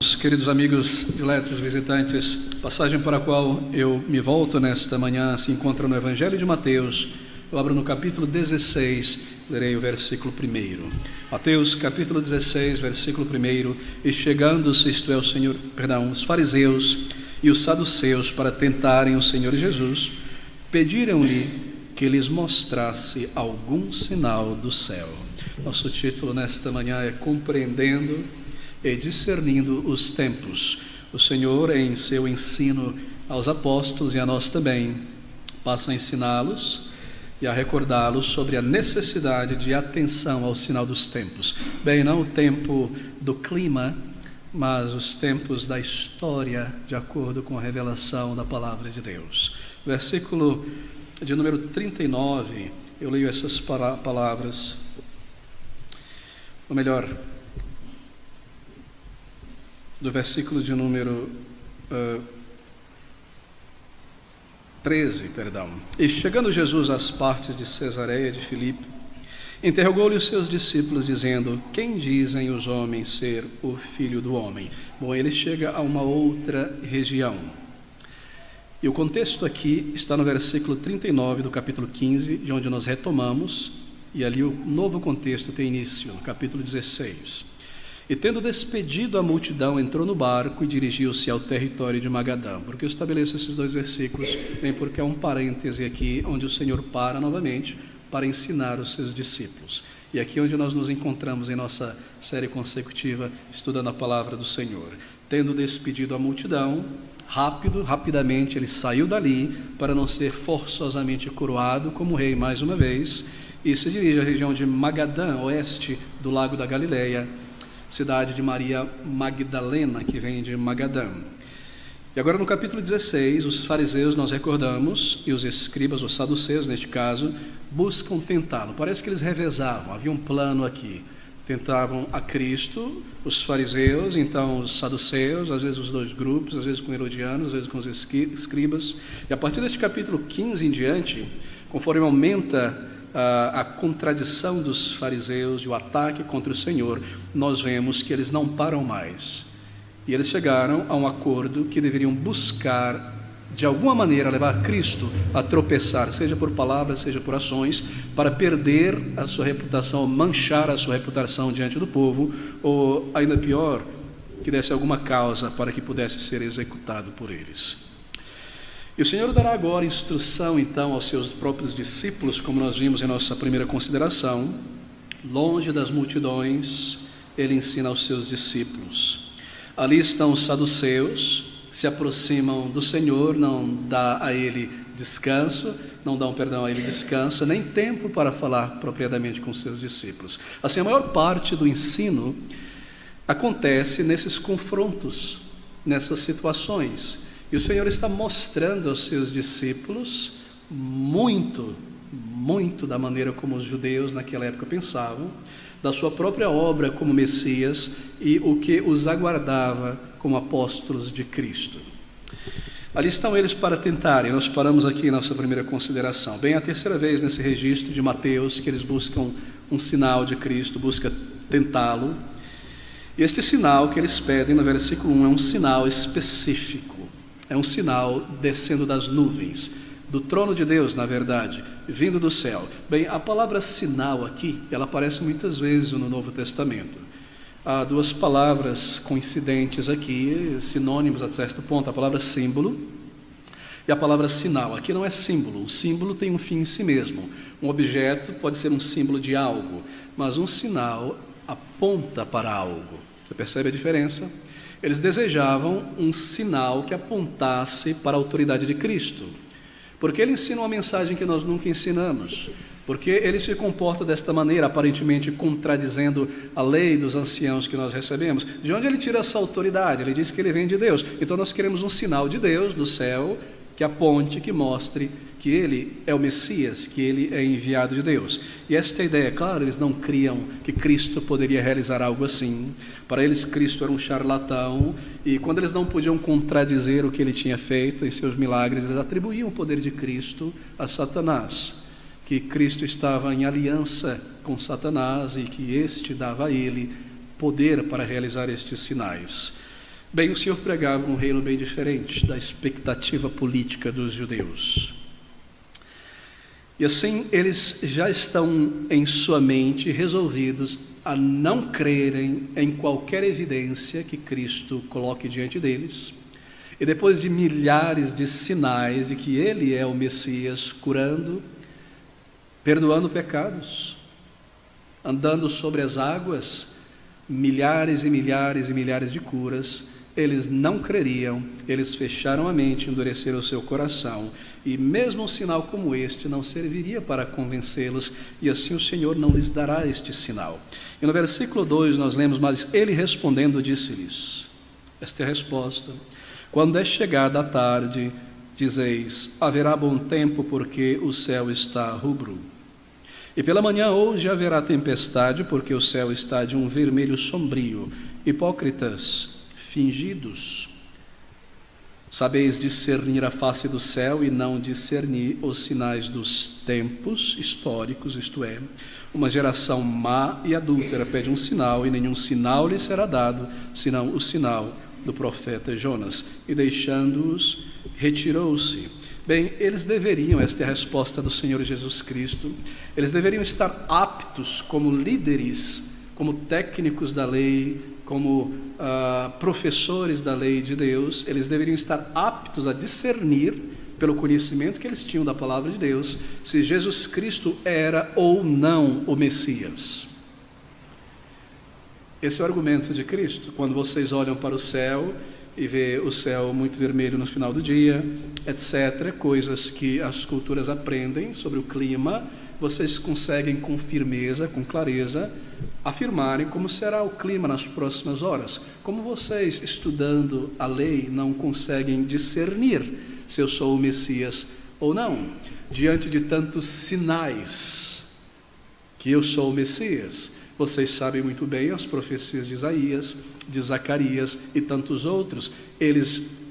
Queridos amigos, diletos visitantes, passagem para a qual eu me volto nesta manhã se encontra no Evangelho de Mateus. Eu abro no capítulo 16, lerei o versículo 1. Mateus, capítulo 16, versículo 1. E chegando-se, isto é, os fariseus e os saduceus para tentarem o Senhor Jesus, pediram-lhe que lhes mostrasse algum sinal do céu. Nosso título nesta manhã é Compreendendo e discernindo os tempos. O Senhor, em seu ensino aos apóstolos e a nós também, passa a ensiná-los e a recordá-los sobre a necessidade de atenção ao sinal dos tempos. Bem, não o tempo do clima, mas os tempos da história, de acordo com a revelação da palavra de Deus. Versículo de número 39, eu leio essas palavras, ou melhor, do versículo de número 13, E chegando Jesus às partes de Cesareia de Filipe, interrogou-lhe os seus discípulos, dizendo: quem dizem os homens ser o Filho do Homem? Bom, ele chega a uma outra região. E o contexto aqui está no versículo 39 do capítulo 15, de onde nós retomamos, e ali o novo contexto tem início, no capítulo 16. E tendo despedido a multidão, entrou no barco e dirigiu-se ao território de Magadã. Porque eu estabeleço esses dois versículos, bem porque é um parêntese aqui, onde o Senhor para novamente para ensinar os seus discípulos. E aqui onde nós nos encontramos em nossa série consecutiva, estudando a palavra do Senhor. Tendo despedido a multidão, rapidamente ele saiu dali, para não ser forçosamente coroado como rei mais uma vez, e se dirige à região de Magadã, oeste do lago da Galileia, cidade de Maria Magdalena, que vem de Magadã. E agora no capítulo 16, os fariseus, nós recordamos, e os escribas, os saduceus neste caso, buscam tentá-lo. Parece que eles revezavam, havia um plano aqui. Tentavam a Cristo, os fariseus, então os saduceus, às vezes os dois grupos, às vezes com herodianos, às vezes com os escribas. E a partir deste capítulo 15 em diante, conforme aumenta a contradição dos fariseus e o ataque contra o Senhor, nós vemos que eles não param mais. E eles chegaram a um acordo que deveriam buscar, de alguma maneira, levar Cristo a tropeçar, seja por palavras, seja por ações, para perder a sua reputação, manchar a sua reputação diante do povo, ou, ainda pior, que desse alguma causa para que pudesse ser executado por eles. E o Senhor dará agora instrução, então, aos seus próprios discípulos, como nós vimos em nossa primeira consideração. Longe das multidões, ele ensina aos seus discípulos. Ali estão os saduceus, se aproximam do Senhor, não dão a ele descanso, nem tempo para falar propriamente com seus discípulos. Assim, a maior parte do ensino acontece nesses confrontos, nessas situações. E o Senhor está mostrando aos seus discípulos muito da maneira como os judeus naquela época pensavam, da sua própria obra como Messias e o que os aguardava como apóstolos de Cristo. Ali estão eles para tentarem. Nós paramos aqui em nossa primeira consideração. Bem, a terceira vez nesse registro de Mateus que eles buscam um sinal de Cristo, busca tentá-lo. E este sinal que eles pedem no versículo 1 é um sinal específico. É um sinal descendo das nuvens, do trono de Deus, na verdade, vindo do céu. Bem, a palavra sinal aqui, ela aparece muitas vezes no Novo Testamento. Há duas palavras coincidentes aqui, sinônimos a certo ponto, a palavra símbolo e a palavra sinal. Aqui não é símbolo, o símbolo tem um fim em si mesmo. Um objeto pode ser um símbolo de algo, mas um sinal aponta para algo. Você percebe a diferença? Eles desejavam um sinal que apontasse para a autoridade de Cristo, porque ele ensina uma mensagem que nós nunca ensinamos, porque ele se comporta desta maneira, aparentemente contradizendo a lei dos anciãos que nós recebemos. De onde ele tira essa autoridade? Ele diz que ele vem de Deus. Então nós queremos um sinal de Deus, do céu, que aponte, que mostre que ele é o Messias, que ele é enviado de Deus. E esta é a ideia. Claro, eles não criam que Cristo poderia realizar algo assim. Para eles, Cristo era um charlatão, e quando eles não podiam contradizer o que ele tinha feito em seus milagres, eles atribuíam o poder de Cristo a Satanás, que Cristo estava em aliança com Satanás e que este dava a ele poder para realizar estes sinais. Bem, o Senhor pregava um reino bem diferente da expectativa política dos judeus. E assim, eles já estão em sua mente resolvidos a não crerem em qualquer evidência que Cristo coloque diante deles. E depois de milhares de sinais de que Ele é o Messias, curando, perdoando pecados, andando sobre as águas, milhares e milhares e milhares de curas, eles não creriam, eles fecharam a mente, endureceram o seu coração, e mesmo um sinal como este não serviria para convencê-los, e assim o Senhor não lhes dará este sinal. E no versículo 2 nós lemos: mas ele respondendo disse-lhes, esta é a resposta: quando é chegada a tarde, dizeis, haverá bom tempo, porque o céu está rubro. E pela manhã hoje haverá tempestade, porque o céu está de um vermelho sombrio. Hipócritas, fingidos, sabeis discernir a face do céu e não discernir os sinais dos tempos históricos, isto é, uma geração má e adúltera pede um sinal, e nenhum sinal lhe será dado, senão o sinal do profeta Jonas. E deixando-os, retirou-se. Bem, eles deveriam, esta é a resposta do Senhor Jesus Cristo, eles deveriam estar aptos como líderes, como técnicos da lei, como professores da lei de Deus, eles deveriam estar aptos a discernir, pelo conhecimento que eles tinham da palavra de Deus, se Jesus Cristo era ou não o Messias. Esse é o argumento de Cristo. Quando vocês olham para o céu e vê o céu muito vermelho no final do dia, etc., coisas que as culturas aprendem sobre o clima, vocês conseguem com firmeza, com clareza, afirmarem como será o clima nas próximas horas. Como vocês, estudando a lei, não conseguem discernir se eu sou o Messias ou não, diante de tantos sinais que eu sou o Messias. Vocês sabem muito bem as profecias de Isaías, de Zacarias e tantos outros. Eles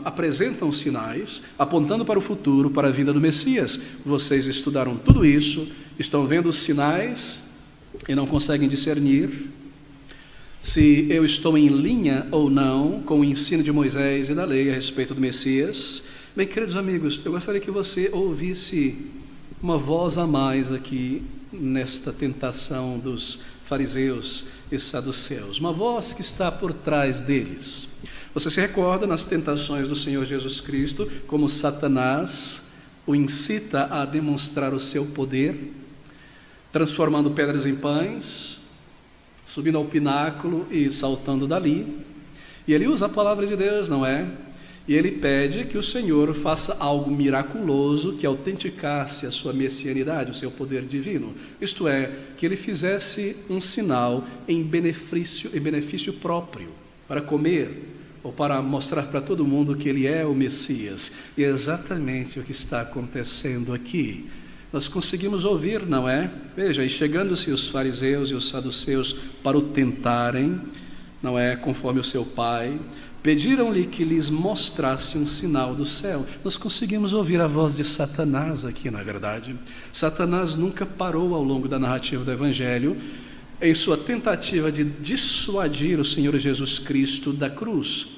apresentam sinais, apontando para o futuro, para a vinda do Messias. Vocês estudaram tudo isso, estão vendo os sinais e não conseguem discernir se eu estou em linha ou não com o ensino de Moisés e da lei a respeito do Messias. Bem, queridos amigos, eu gostaria que você ouvisse uma voz a mais aqui nesta tentação dos fariseus e saduceus, uma voz que está por trás deles. Você se recorda nas tentações do Senhor Jesus Cristo, como Satanás o incita a demonstrar o seu poder, transformando pedras em pães, subindo ao pináculo e saltando dali. E ele usa a palavra de Deus, não é? E ele pede que o Senhor faça algo miraculoso que autenticasse a sua messianidade, o seu poder divino. Isto é, que ele fizesse um sinal em benefício próprio, para comer, ou para mostrar para todo mundo que ele é o Messias. E é exatamente o que está acontecendo aqui. Nós conseguimos ouvir, não é? Veja, e chegando-se os fariseus e os saduceus para o tentarem, não é? Conforme o seu pai, pediram-lhe que lhes mostrasse um sinal do céu. Nós conseguimos ouvir a voz de Satanás aqui, na verdade. Satanás nunca parou ao longo da narrativa do Evangelho em sua tentativa de dissuadir o Senhor Jesus Cristo da cruz.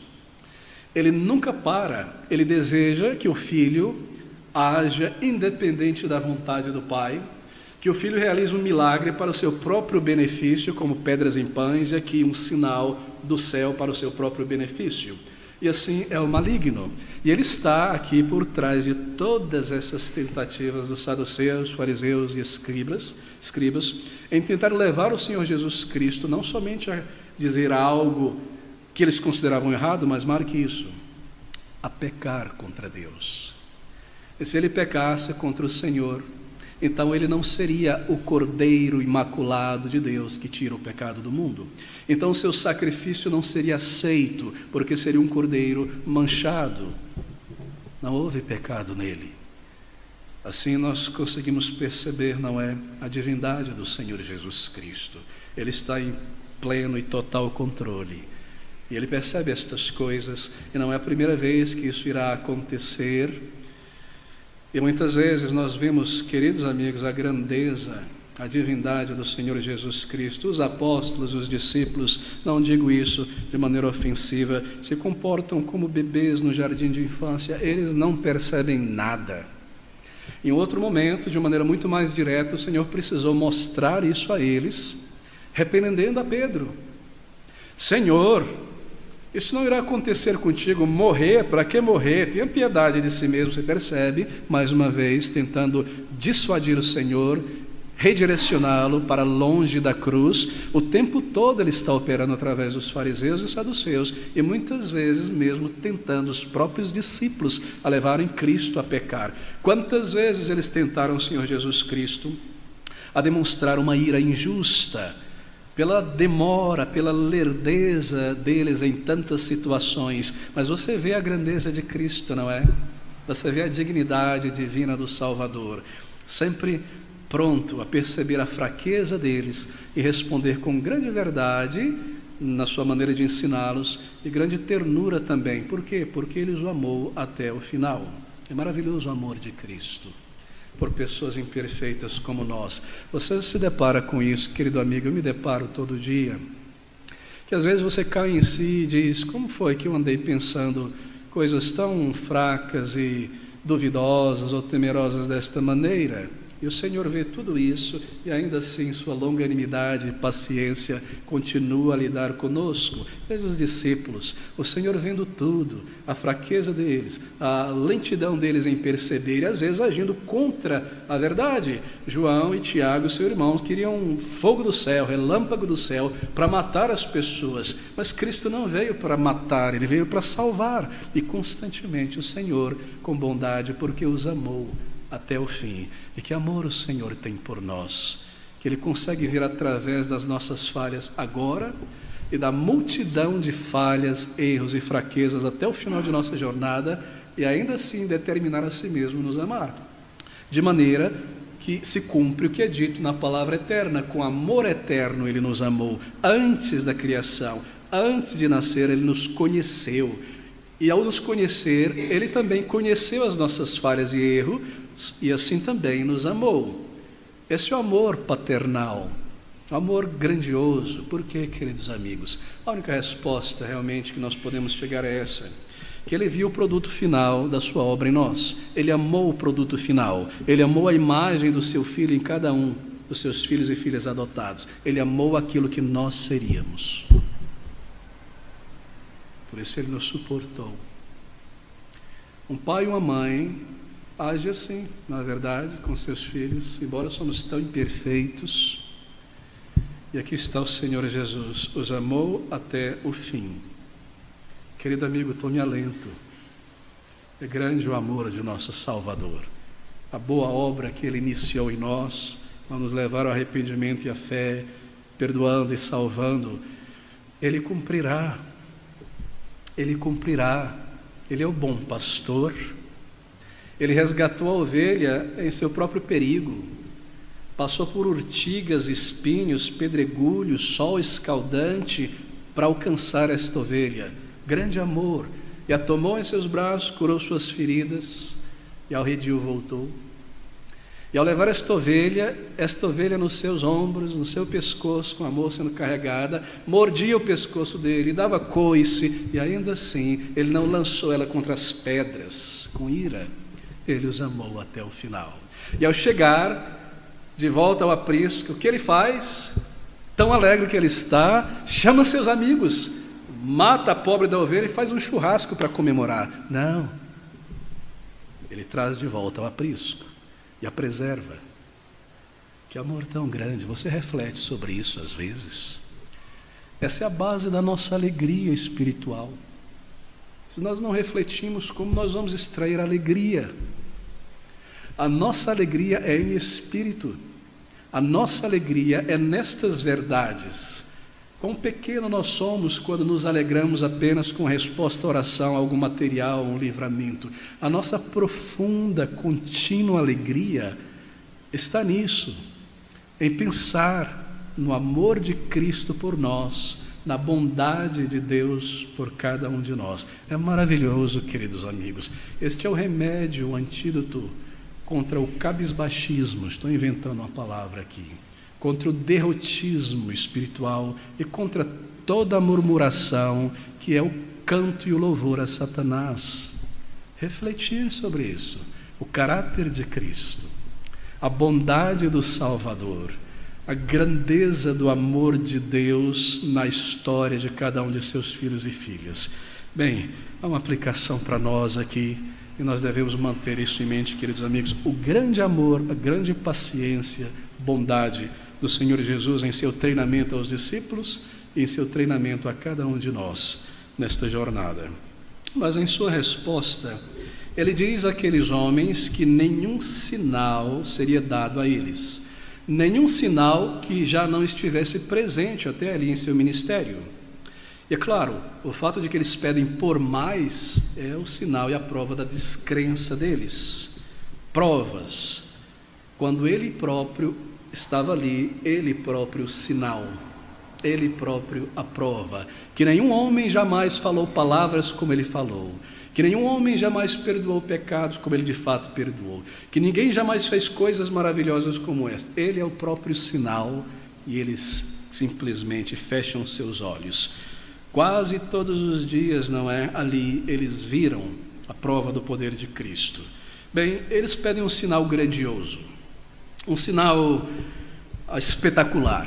Ele nunca para, ele deseja que o Filho haja independente da vontade do Pai, que o Filho realize um milagre para o seu próprio benefício, como pedras em pães, e aqui um sinal do céu para o seu próprio benefício. E assim é o maligno. E ele está aqui por trás de todas essas tentativas dos saduceus, fariseus e escribas, em tentar levar o Senhor Jesus Cristo não somente a dizer algo que eles consideravam errado, mas marque isso, a pecar contra Deus. E se ele pecasse contra o Senhor, então ele não seria o Cordeiro imaculado de Deus que tira o pecado do mundo. Então o seu sacrifício não seria aceito, porque seria um cordeiro manchado. Não houve pecado nele. Assim nós conseguimos perceber, não é, a divindade do Senhor Jesus Cristo. Ele está em pleno e total controle. E ele percebe estas coisas, e não é a primeira vez que isso irá acontecer. E muitas vezes nós vemos, queridos amigos, a grandeza, a divindade do Senhor Jesus Cristo. Os apóstolos, os discípulos, não digo isso de maneira ofensiva, se comportam como bebês no jardim de infância, eles não percebem nada. Em outro momento, de maneira muito mais direta, o Senhor precisou mostrar isso a eles, repreendendo a Pedro. Senhor, isso não irá acontecer contigo, morrer, para que morrer? Tenha piedade de si mesmo, você percebe, mais uma vez, tentando dissuadir o Senhor, redirecioná-lo para longe da cruz. O tempo todo ele está operando através dos fariseus e saduceus, e muitas vezes mesmo tentando os próprios discípulos a levarem Cristo a pecar. Quantas vezes eles tentaram o Senhor Jesus Cristo a demonstrar uma ira injusta, pela demora, pela lerdeza deles em tantas situações, mas você vê a grandeza de Cristo, não é? Você vê a dignidade divina do Salvador, sempre pronto a perceber a fraqueza deles e responder com grande verdade na sua maneira de ensiná-los e grande ternura também. Por quê? Porque Ele os amou até o final. É maravilhoso o amor de Cristo por pessoas imperfeitas como nós. Você se depara com isso, querido amigo, eu me deparo todo dia, que às vezes você cai em si e diz, como foi que eu andei pensando coisas tão fracas e duvidosas ou temerosas desta maneira? E o Senhor vê tudo isso e ainda assim sua longanimidade e paciência continua a lidar conosco. Veja os discípulos, o Senhor vendo tudo, a fraqueza deles, a lentidão deles em perceber e às vezes agindo contra a verdade. João e Tiago, seu irmão, queriam fogo do céu, relâmpago do céu para matar as pessoas, mas Cristo não veio para matar, Ele veio para salvar. E constantemente o Senhor, com bondade, porque os amou até o fim. E que amor o Senhor tem por nós, que Ele consegue vir através das nossas falhas agora e da multidão de falhas, erros e fraquezas até o final de nossa jornada e ainda assim determinar a si mesmo nos amar, de maneira que se cumpre o que é dito na palavra eterna. Com amor eterno Ele nos amou antes da criação, antes de nascer Ele nos conheceu. E ao nos conhecer, Ele também conheceu as nossas falhas e erros, e assim também nos amou. Esse é o amor paternal, o amor grandioso. Por quê, queridos amigos? A única resposta realmente que nós podemos chegar é essa, que Ele viu o produto final da sua obra em nós. Ele amou o produto final, Ele amou a imagem do seu Filho em cada um dos seus filhos e filhas adotados. Ele amou aquilo que nós seríamos. Por isso Ele nos suportou. Um pai e uma mãe age assim, na verdade, com seus filhos, embora somos tão imperfeitos. E aqui está o Senhor Jesus, os amou até o fim. Querido amigo, tome alento. É grande o amor de nosso Salvador. A boa obra que Ele iniciou em nós, a nos levar ao arrependimento e à fé, perdoando e salvando, Ele cumprirá. Ele cumprirá. Ele é o bom pastor. Ele resgatou a ovelha em seu próprio perigo. Passou por urtigas, espinhos, pedregulhos, sol escaldante para alcançar esta ovelha. Grande amor. E a tomou em seus braços, curou suas feridas e ao redil voltou. E ao levar esta ovelha nos seus ombros, no seu pescoço, com amor sendo carregada, mordia o pescoço dele, dava coice, e ainda assim Ele não lançou ela contra as pedras com ira. Ele os amou até o final. E ao chegar de volta ao aprisco, o que Ele faz? Tão alegre que Ele está, chama seus amigos, mata a pobre da ovelha e faz um churrasco para comemorar. Não, Ele traz de volta ao aprisco e a preserva. Que amor tão grande. Você reflete sobre isso às vezes? Essa é a base da nossa alegria espiritual. Se nós não refletimos, como nós vamos extrair alegria? A nossa alegria é em espírito. A nossa alegria é nestas verdades. Quão pequeno nós somos quando nos alegramos apenas com resposta à oração, algo material, um livramento. A nossa profunda, contínua alegria está nisso, em pensar no amor de Cristo por nós, na bondade de Deus por cada um de nós. É maravilhoso, queridos amigos. Este é o remédio, o antídoto contra o cabisbaixismo. Estou inventando uma palavra aqui. contra o derrotismo espiritual e contra toda a murmuração que é o canto e o louvor a Satanás. Refletir sobre isso, o caráter de Cristo, a bondade do Salvador, a grandeza do amor de Deus na história de cada um de seus filhos e filhas. Bem, há uma aplicação para nós aqui, e nós devemos manter isso em mente, queridos amigos, o grande amor, a grande paciência, bondade do Senhor Jesus em seu treinamento aos discípulos e em seu treinamento a cada um de nós nesta jornada. Mas em sua resposta, ele diz àqueles homens que nenhum sinal seria dado a eles, nenhum sinal que já não estivesse presente até ali em seu ministério. E é claro, o fato de que eles pedem por mais é o sinal e a prova da descrença deles. Provas, quando ele próprio estava ali, ele próprio sinal, ele próprio a prova, que nenhum homem jamais falou palavras como ele falou, que nenhum homem jamais perdoou pecados como ele de fato perdoou, que ninguém jamais fez coisas maravilhosas como esta. Ele é o próprio sinal e eles simplesmente fecham seus olhos. Quase todos os dias, não é? Ali eles viram a prova do poder de Cristo. Bem, eles pedem um sinal grandioso, um sinal espetacular.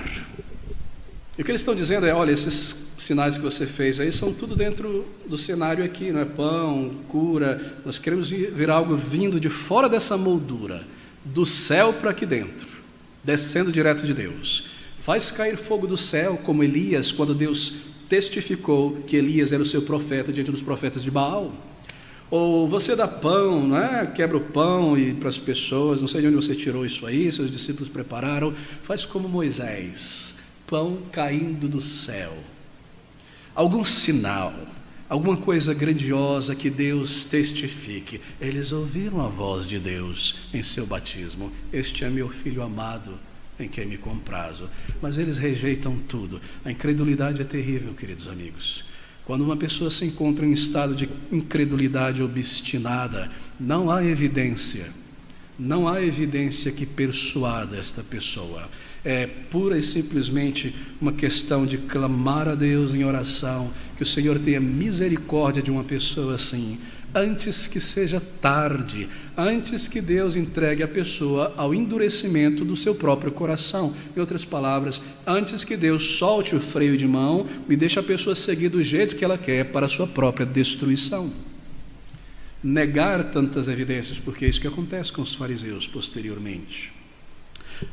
E o que eles estão dizendo é, olha, esses sinais que você fez aí são tudo dentro do cenário aqui, não é? Pão, cura, nós queremos ver algo vindo de fora dessa moldura, do céu para aqui dentro, descendo direto de Deus. Faz cair fogo do céu, como Elias, quando Deus testificou que Elias era o seu profeta diante dos profetas de Baal. Ou você dá pão, não é? Quebra o pão e para as pessoas, não sei de onde você tirou isso aí, seus discípulos prepararam. Faz como Moisés, pão caindo do céu. Algum sinal, alguma coisa grandiosa que Deus testifique. Eles ouviram a voz de Deus em seu batismo. Este é meu filho amado, em quem me comprazo. Mas eles rejeitam tudo. A incredulidade é terrível, queridos amigos. Quando uma pessoa se encontra em estado de incredulidade obstinada, não há evidência que persuada esta pessoa. É pura e simplesmente uma questão de clamar a Deus em oração, que o Senhor tenha misericórdia de uma pessoa assim, antes que seja tarde, antes que Deus entregue a pessoa ao endurecimento do seu próprio coração. Em outras palavras, antes que Deus solte o freio de mão e deixe a pessoa seguir do jeito que ela quer para a sua própria destruição. Negar tantas evidências, porque é isso que acontece com os fariseus posteriormente.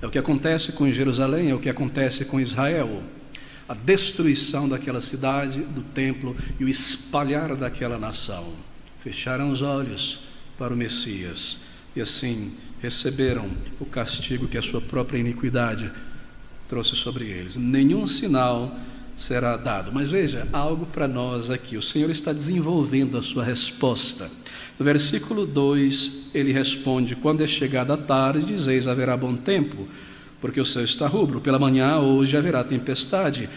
É o que acontece com Jerusalém, é o que acontece com Israel. A destruição daquela cidade, do templo e o espalhar daquela nação. Fecharam os olhos para o Messias e assim receberam o castigo que a sua própria iniquidade trouxe sobre eles. Nenhum sinal será dado. Mas veja, algo para nós aqui. O Senhor está desenvolvendo a sua resposta. No versículo 2, ele responde: quando é chegada a tarde, dizeis haverá bom tempo, porque o céu está rubro. Pela manhã, hoje haverá tempestade.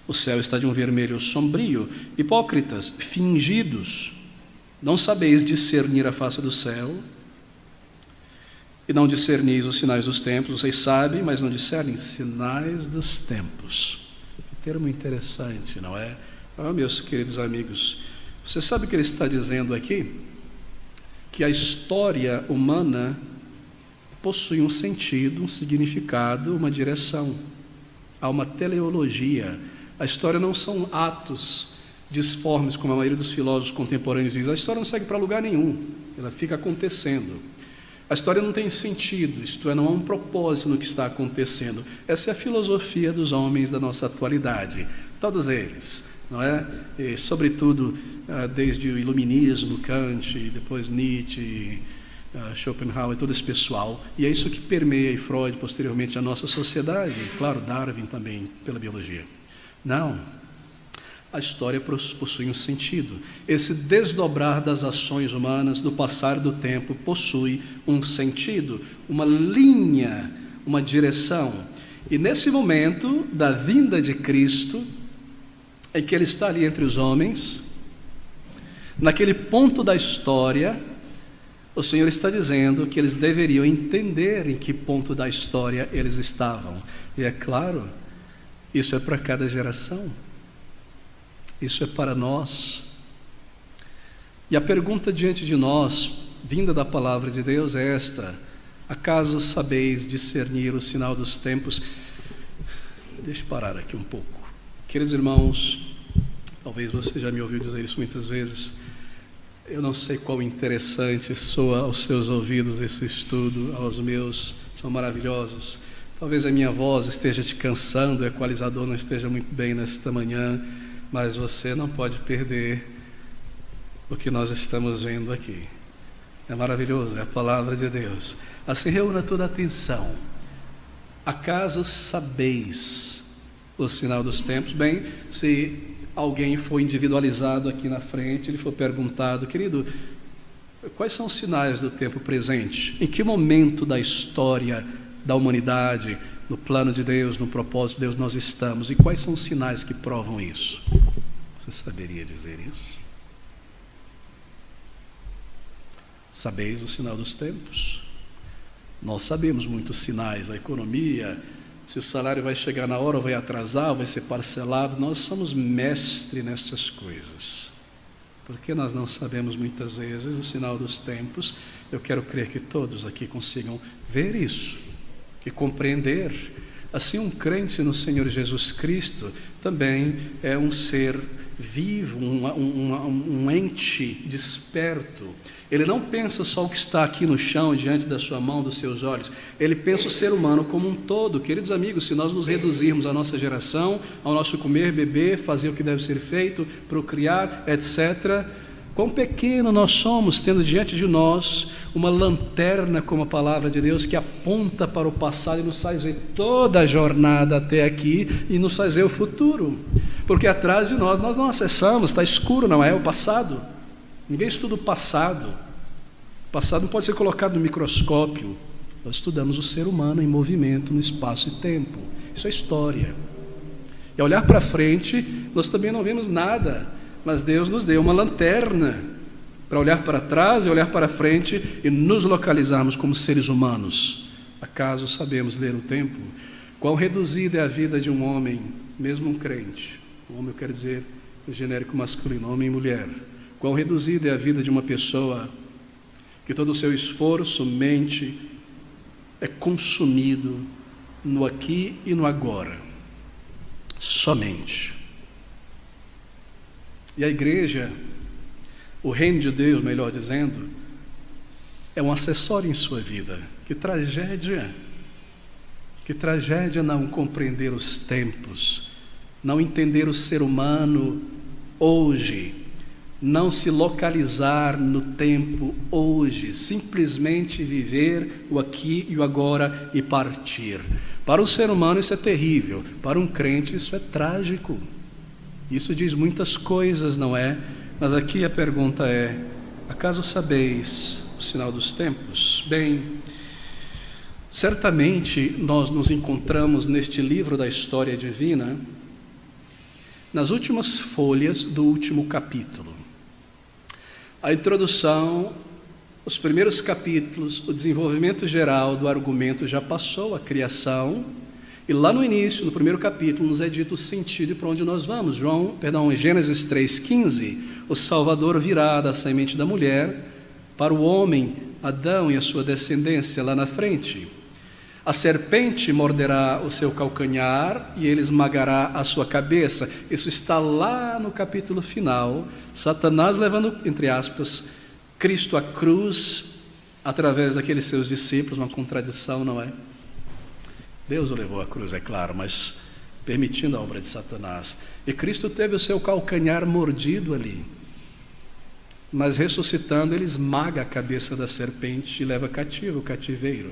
O céu está de um vermelho sombrio. Hipócritas, fingidos, não sabeis discernir a face do céu, e não discernis os sinais dos tempos. Vocês sabem, mas não discernem sinais dos tempos. Termo interessante, não é? Meus queridos amigos, você sabe o que ele está dizendo aqui? Que a história humana possui um sentido, um significado, uma direção. Há uma teleologia. A história não são atos disformes, como a maioria dos filósofos contemporâneos diz. A história não segue para lugar nenhum, ela fica acontecendo. A história não tem sentido, isto é, não há um propósito no que está acontecendo. Essa é a filosofia dos homens da nossa atualidade, todos eles, não é? E, sobretudo, desde o iluminismo, Kant, depois Nietzsche, Schopenhauer, todo esse pessoal. E é isso que permeia, e Freud, posteriormente, a nossa sociedade. E, claro, Darwin também, pela biologia. Não. A história possui um sentido. Esse desdobrar das ações humanas, do passar do tempo, possui um sentido, uma linha, uma direção. E nesse momento da vinda de Cristo, em que Ele está ali entre os homens, naquele ponto da história, O Senhor está dizendo que eles deveriam entender em que ponto da história eles estavam. E é claro, isso é para cada geração. Isso é para nós. E a pergunta diante de nós, vinda da palavra de Deus, é esta: acaso sabeis discernir o sinal dos tempos? Deixa eu parar aqui um pouco. Queridos irmãos, talvez você já me ouviu dizer isso muitas vezes. Eu não sei qual interessante soa aos seus ouvidos esse estudo, aos meus, são maravilhosos. Talvez a minha voz esteja te cansando, o equalizador não esteja muito bem nesta manhã, mas você não pode perder o que nós estamos vendo aqui. É maravilhoso, é a palavra de Deus. Assim, reúna toda a atenção. Acaso sabeis o sinal dos tempos? Bem, se alguém for individualizado aqui na frente, ele for perguntado: querido, quais são os sinais do tempo presente? Em que momento da história da humanidade, no plano de Deus, no propósito de Deus nós estamos? E quais são os sinais que provam isso? Você saberia dizer isso? Sabeis o sinal dos tempos? Nós sabemos muitos sinais, a economia, se o salário vai chegar na hora ou vai atrasar, ou vai ser parcelado. Nós somos mestres nestas coisas. Porque nós não sabemos muitas vezes o sinal dos tempos. Eu quero crer que todos aqui consigam ver isso e compreender. Assim, um crente no Senhor Jesus Cristo também é um ser vivo, um ente desperto. Ele não pensa só o que está aqui no chão, diante da sua mão, dos seus olhos. Ele pensa o ser humano como um todo. Queridos amigos, se nós nos reduzirmos à nossa geração, ao nosso comer, beber, fazer o que deve ser feito, procriar, etc., quão pequeno nós somos, tendo diante de nós uma lanterna, como a palavra de Deus, que aponta para o passado e nos faz ver toda a jornada até aqui e nos faz ver o futuro. Porque atrás de nós não acessamos, está escuro, não é? O passado. Ninguém estuda o passado. O passado não pode ser colocado no microscópio. Nós estudamos o ser humano em movimento, no espaço e tempo. Isso é história. E ao olhar para frente, nós também não vemos nada, mas Deus nos deu uma lanterna para olhar para trás e olhar para frente e nos localizarmos como seres humanos. Acaso sabemos ler o tempo? Quão reduzida é a vida de um homem, mesmo um crente? O homem, eu quero dizer, o genérico masculino, homem e mulher. Quão reduzida é a vida de uma pessoa que todo o seu esforço, mente, é consumido no aqui e no agora. Somente. E a igreja, o reino de Deus, melhor dizendo, é um acessório em sua vida. Que tragédia! Que tragédia não compreender os tempos, não entender o ser humano hoje, não se localizar no tempo hoje, simplesmente viver o aqui e o agora e partir. Para o ser humano isso é terrível, para um crente isso é trágico. Isso diz muitas coisas, não é? Mas aqui a pergunta é: acaso sabeis o sinal dos tempos? Bem, certamente nós nos encontramos neste livro da história divina, nas últimas folhas do último capítulo. A introdução, os primeiros capítulos, o desenvolvimento geral do argumento já passou, a criação, e lá no início, no primeiro capítulo, nos é dito o sentido e para onde nós vamos. Gênesis 3,15, o Salvador virá da semente da mulher para o homem, Adão e a sua descendência lá na frente. A serpente morderá o seu calcanhar e ele esmagará a sua cabeça. Isso está lá no capítulo final. Satanás levando, entre aspas, Cristo à cruz através daqueles seus discípulos, uma contradição, não é? Deus o levou à cruz, é claro, mas permitindo a obra de Satanás. E Cristo teve o seu calcanhar mordido ali. Mas ressuscitando, ele esmaga a cabeça da serpente e leva cativo o cativeiro.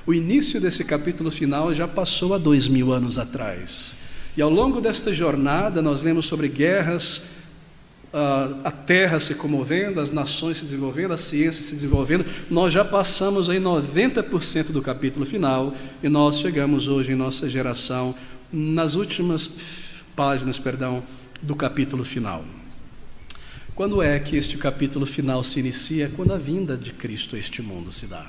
O início desse capítulo final já passou há 2000 anos atrás. E ao longo desta jornada nós lemos sobre guerras, a terra se comovendo, as nações se desenvolvendo, a ciência se desenvolvendo. Nós já passamos aí 90% do capítulo final e nós chegamos hoje em nossa geração nas últimas páginas, do capítulo final. Quando é que este capítulo final se inicia? Quando a vinda de Cristo a este mundo se dá.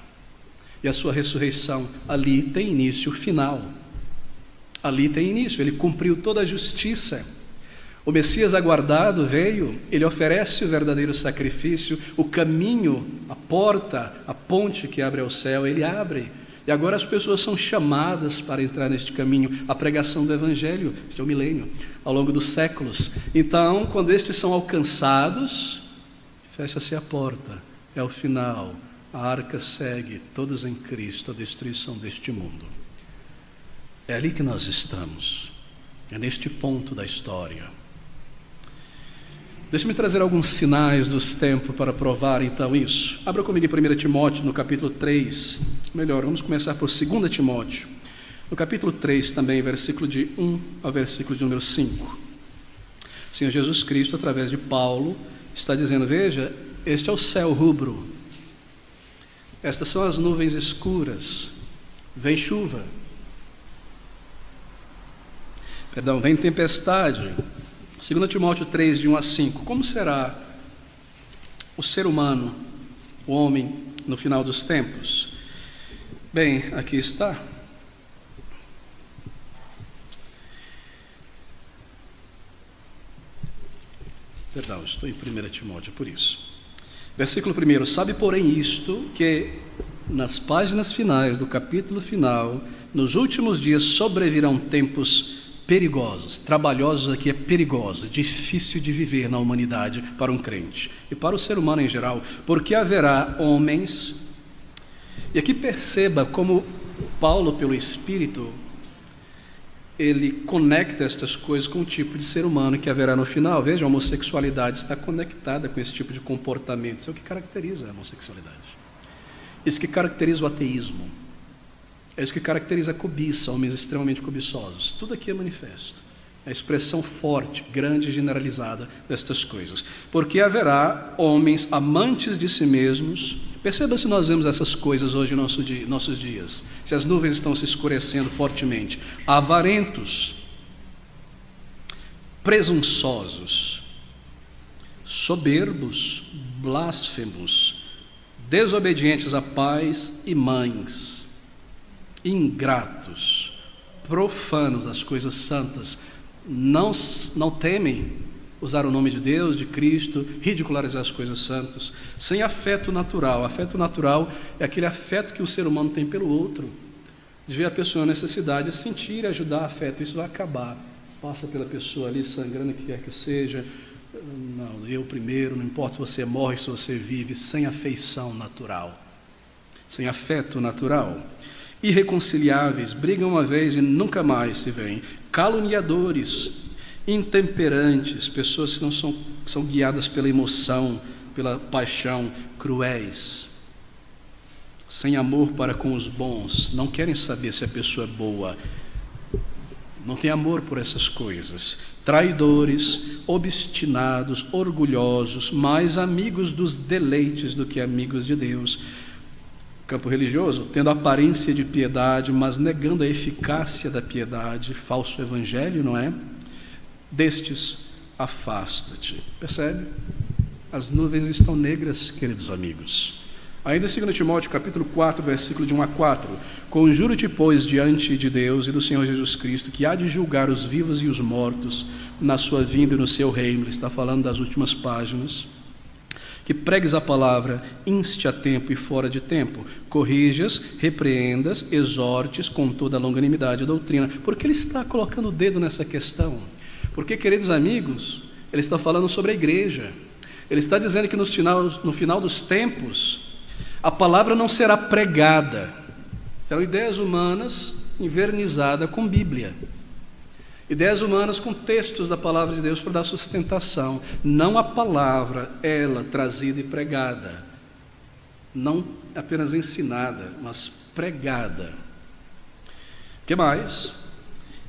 E a sua ressurreição ali tem início final. Ali tem início, ele cumpriu toda a justiça. O Messias aguardado veio, ele oferece o verdadeiro sacrifício, o caminho, a porta, a ponte que abre ao céu, ele abre. E agora as pessoas são chamadas para entrar neste caminho, a pregação do Evangelho, este é o milênio, ao longo dos séculos. Então, quando estes são alcançados, fecha-se a porta, é o final, a arca segue, todos em Cristo, a destruição deste mundo. É ali que nós estamos, é neste ponto da história. Deixe-me trazer alguns sinais dos tempos para provar então isso. Abra comigo em 1 Timóteo, no capítulo 3. Melhor, vamos começar por 2 Timóteo. No capítulo 3 também, versículo de 1 ao versículo de número 5. O Senhor Jesus Cristo, através de Paulo, está dizendo, veja, este é o céu rubro. Estas são as nuvens escuras. Vem chuva. Vem tempestade. 2 Timóteo 3, de 1 a 5. Como será o ser humano, o homem, no final dos tempos? Bem, aqui está. Estou em 1 Timóteo, por isso. Versículo 1. Sabe, porém, isto, que nas páginas finais do capítulo final, nos últimos dias sobrevirão tempos perigosos. Trabalhosos aqui é perigoso, difícil de viver na humanidade para um crente e para o ser humano em geral, porque haverá homens, e aqui perceba como Paulo, pelo Espírito, ele conecta estas coisas com o tipo de ser humano que haverá no final. Veja, a homossexualidade está conectada com esse tipo de comportamento. Isso é o que caracteriza a homossexualidade. Isso que caracteriza o ateísmo. É isso que caracteriza a cobiça, homens extremamente cobiçosos. Tudo aqui é manifesto. É a expressão forte, grande e generalizada destas coisas. Porque haverá homens amantes de si mesmos. Perceba se nós vemos essas coisas hoje em nossos dias. Se as nuvens estão se escurecendo fortemente. Avarentos, presunçosos, soberbos, blasfemos, desobedientes a pais e mães, ingratos, profanos das coisas santas, não temem usar o nome de Deus, de Cristo, ridicularizar as coisas santas, sem afeto natural. Afeto natural é aquele afeto que o ser humano tem pelo outro, de ver a pessoa em necessidade, sentir e ajudar. Afeto, isso vai acabar. Passa pela pessoa ali, sangrando, o que quer que seja. Não, eu primeiro, não importa se você morre, se você vive, sem afeição natural, sem afeto natural. Irreconciliáveis, brigam uma vez e nunca mais se veem, caluniadores, intemperantes, pessoas que não são guiadas pela emoção, pela paixão, cruéis, sem amor para com os bons, não querem saber se a pessoa é boa, não tem amor por essas coisas, traidores, obstinados, orgulhosos, mais amigos dos deleites do que amigos de Deus. Campo religioso, tendo aparência de piedade, mas negando a eficácia da piedade, falso evangelho, não é? Destes, afasta-te. Percebe? As nuvens estão negras, queridos amigos. Ainda em 2 Timóteo, capítulo 4, versículo de 1 a 4. Conjuro-te, pois, diante de Deus e do Senhor Jesus Cristo, que há de julgar os vivos e os mortos na sua vinda e no seu reino. Ele está falando das últimas páginas. Que pregues a palavra, inste a tempo e fora de tempo, corrijas, repreendas, exortes com toda a longanimidade e doutrina. Por que ele está colocando o dedo nessa questão? Porque, queridos amigos, ele está falando sobre a igreja. Ele está dizendo que no final dos tempos, a palavra não será pregada. Serão ideias humanas invernizadas com Bíblia. Ideias humanas com textos da palavra de Deus para dar sustentação. Não a palavra, ela trazida e pregada. Não apenas ensinada, mas pregada. O que mais?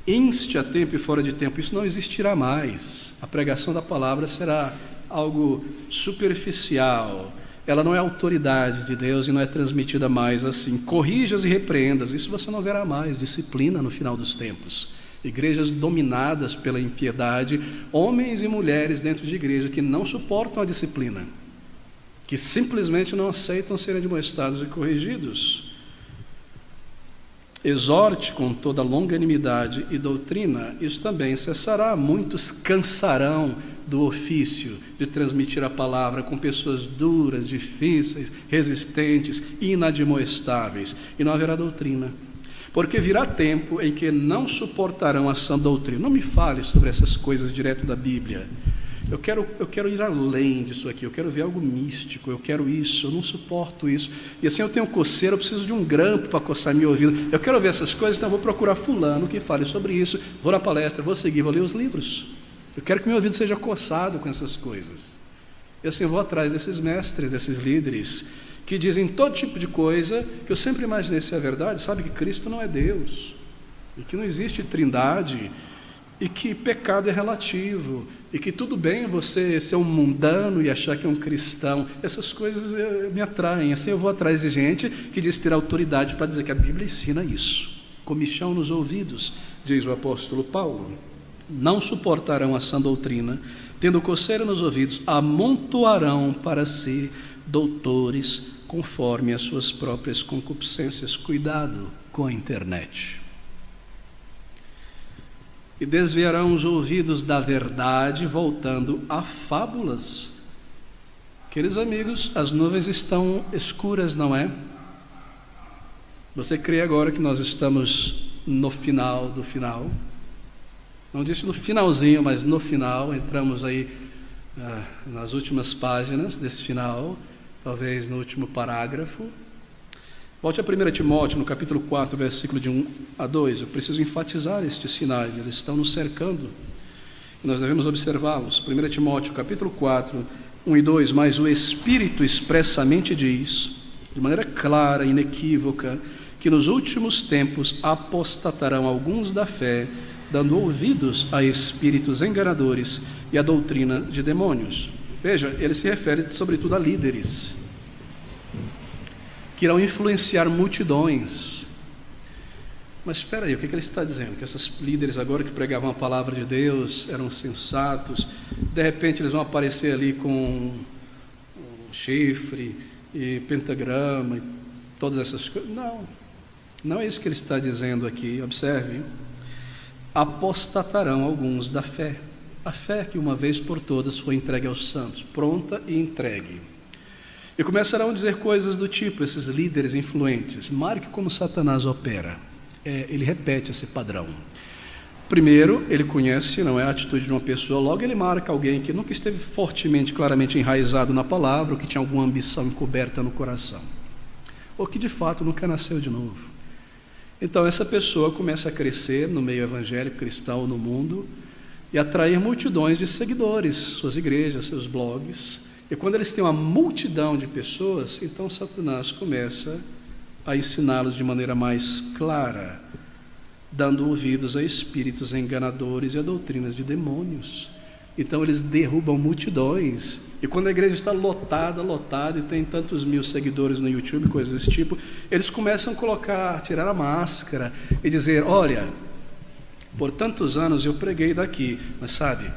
Inste a tempo e fora de tempo. Isso não existirá mais. A pregação da palavra será algo superficial. Ela não é autoridade de Deus e não é transmitida mais assim. Corrijas e repreendas. Isso você não verá mais. Disciplina no final dos tempos. igrejas dominadas pela impiedade, homens e mulheres dentro de igreja que não suportam a disciplina, que simplesmente não aceitam serem admoestados e corrigidos. Exorte com toda longanimidade e doutrina, isso também cessará. Muitos cansarão do ofício de transmitir a palavra com pessoas duras, difíceis, resistentes, inadmoestáveis, e não haverá doutrina. Porque virá tempo em que não suportarão a sã doutrina. Não me fale sobre essas coisas direto da Bíblia. Eu quero ir além disso aqui, eu quero ver algo místico, eu quero isso, eu não suporto isso. E assim eu tenho coceira, eu preciso de um grampo para coçar meu ouvido. Eu quero ver essas coisas, então eu vou procurar fulano que fale sobre isso, vou na palestra, vou seguir, vou ler os livros. Eu quero que meu ouvido seja coçado com essas coisas. E assim eu vou atrás desses mestres, desses líderes, que dizem todo tipo de coisa que eu sempre imaginei ser a verdade. Sabe que Cristo não é Deus, e que não existe trindade, e que pecado é relativo, e que tudo bem você ser um mundano e achar que é um cristão. Essas coisas me atraem. Assim eu vou atrás de gente que diz ter autoridade para dizer que a Bíblia ensina isso. Comichão nos ouvidos, diz o apóstolo Paulo. Não suportarão a sã doutrina, tendo coceira nos ouvidos, amontoarão para si doutores conforme as suas próprias concupiscências. Cuidado com a internet. E desviarão os ouvidos da verdade, voltando a fábulas. Queridos amigos, as nuvens estão escuras, não é? Você crê agora que nós estamos no final do final? Não disse no finalzinho, mas no final. Entramos aí nas últimas páginas desse final, talvez no último parágrafo. Volte a 1 Timóteo, no capítulo 4, versículo de 1 a 2. Eu preciso enfatizar estes sinais, eles estão nos cercando, e nós devemos observá-los. 1 Timóteo, capítulo 4, 1 e 2. Mas o Espírito expressamente diz, de maneira clara e inequívoca, que nos últimos tempos apostatarão alguns da fé, dando ouvidos a espíritos enganadores e a doutrina de demônios. Veja, ele se refere sobretudo a líderes, que irão influenciar multidões. Mas espera aí, o que ele está dizendo? Que esses líderes agora que pregavam a palavra de Deus eram sensatos, de repente eles vão aparecer ali com um chifre e pentagrama e todas essas coisas. Não é isso que ele está dizendo aqui. Observe: apostatarão alguns da fé, a fé que uma vez por todas foi entregue aos santos, pronta e entregue. E começarão a dizer coisas do tipo, esses líderes influentes. Marque como Satanás opera. Ele repete esse padrão. Primeiro, ele conhece, não é, a atitude de uma pessoa, logo ele marca alguém que nunca esteve fortemente, claramente enraizado na palavra, ou que tinha alguma ambição encoberta no coração, ou que de fato nunca nasceu de novo. Então essa pessoa começa a crescer no meio evangélico, cristão, no mundo, e atrair multidões de seguidores, suas igrejas, seus blogs. E quando eles têm uma multidão de pessoas, então Satanás começa a ensiná-los de maneira mais clara, dando ouvidos a espíritos enganadores e a doutrinas de demônios. Então eles derrubam multidões. E quando a igreja está lotada, e tem tantos mil seguidores no YouTube, coisas desse tipo, eles começam a tirar a máscara e dizer: olha, por tantos anos eu preguei daqui, mas sabe,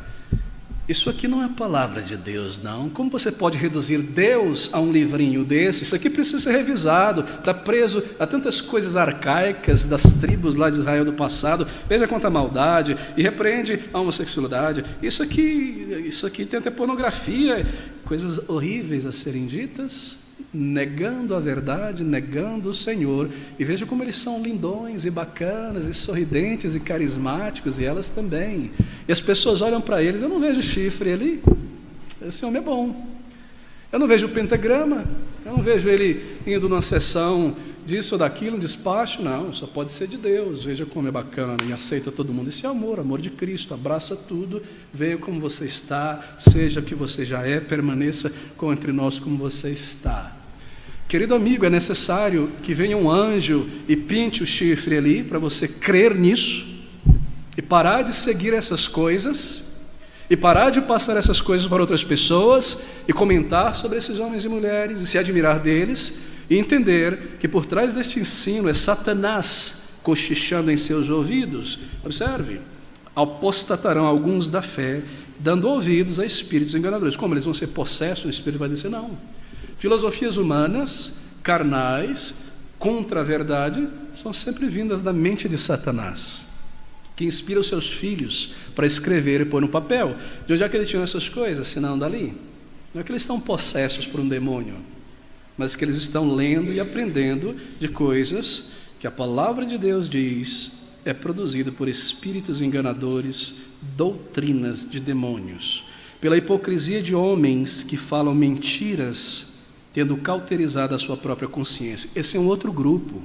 isso aqui não é a palavra de Deus, não. Como você pode reduzir Deus a um livrinho desse? Isso aqui precisa ser revisado. Está preso a tantas coisas arcaicas das tribos lá de Israel do passado. Veja quanta maldade. E repreende a homossexualidade. Isso aqui tem até pornografia. Coisas horríveis a serem ditas, negando a verdade, negando o Senhor. E veja como eles são lindões e bacanas e sorridentes e carismáticos, e elas também. E as pessoas olham para eles: eu não vejo chifre ali, esse homem é bom. Eu não vejo pentagrama, eu não vejo ele indo numa sessão disso ou daquilo, um despacho. Não, só pode ser de Deus. Veja como é bacana e aceita todo mundo. Esse é amor de Cristo, abraça tudo, venha como você está, seja o que você já é, permaneça entre nós como você está. Querido amigo, é necessário que venha um anjo e pinte o chifre ali, para você crer nisso, e parar de seguir essas coisas, e parar de passar essas coisas para outras pessoas, e comentar sobre esses homens e mulheres, e se admirar deles, e entender que por trás deste ensino é Satanás cochichando em seus ouvidos. Observe, apostatarão alguns da fé, dando ouvidos a espíritos enganadores. Como eles vão ser possessos, o espírito vai descer? Não. Filosofias humanas, carnais, contra a verdade, são sempre vindas da mente de Satanás, que inspira os seus filhos para escrever e pôr no papel. De onde é que ele tinha essas coisas, senão dali? Não é que eles estão possessos por um demônio, mas que eles estão lendo e aprendendo de coisas que a palavra de Deus diz é produzida por espíritos enganadores, doutrinas de demônios, pela hipocrisia de homens que falam mentiras, tendo cauterizado a sua própria consciência. Esse é um outro grupo.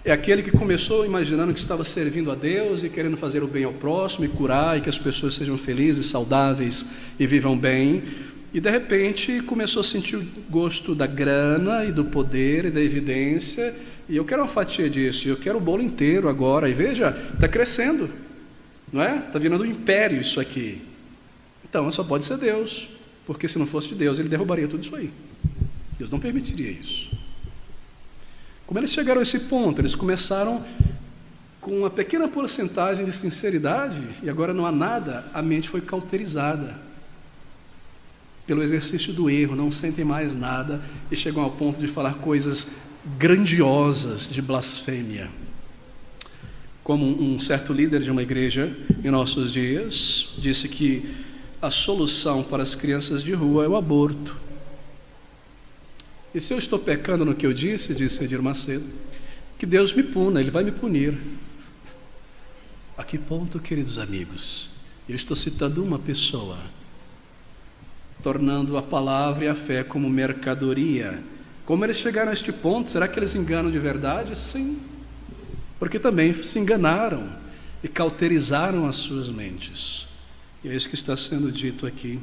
É aquele que começou imaginando que estava servindo a Deus e querendo fazer o bem ao próximo e curar e que as pessoas sejam felizes, saudáveis e vivam bem. E de repente começou a sentir o gosto da grana e do poder e da evidência. E eu quero uma fatia disso, eu quero o bolo inteiro agora. E veja, está crescendo, não é? Está virando um império isso aqui. Então só pode ser Deus, porque se não fosse de Deus, ele derrubaria tudo isso aí. Deus não permitiria isso. Como eles chegaram a esse ponto? Eles começaram com uma pequena porcentagem de sinceridade e agora não há nada, a mente foi cauterizada pelo exercício do erro, não sentem mais nada e chegam ao ponto de falar coisas grandiosas de blasfêmia. Como um certo líder de uma igreja em nossos dias disse que a solução para as crianças de rua é o aborto. E se eu estou pecando no que eu disse Edir Macedo, que Deus me puna, Ele vai me punir. A que ponto, queridos amigos? Eu estou citando uma pessoa, tornando a palavra e a fé como mercadoria. Como eles chegaram a este ponto? Será que eles enganam de verdade? Sim, porque também se enganaram e cauterizaram as suas mentes. E é isso que está sendo dito aqui,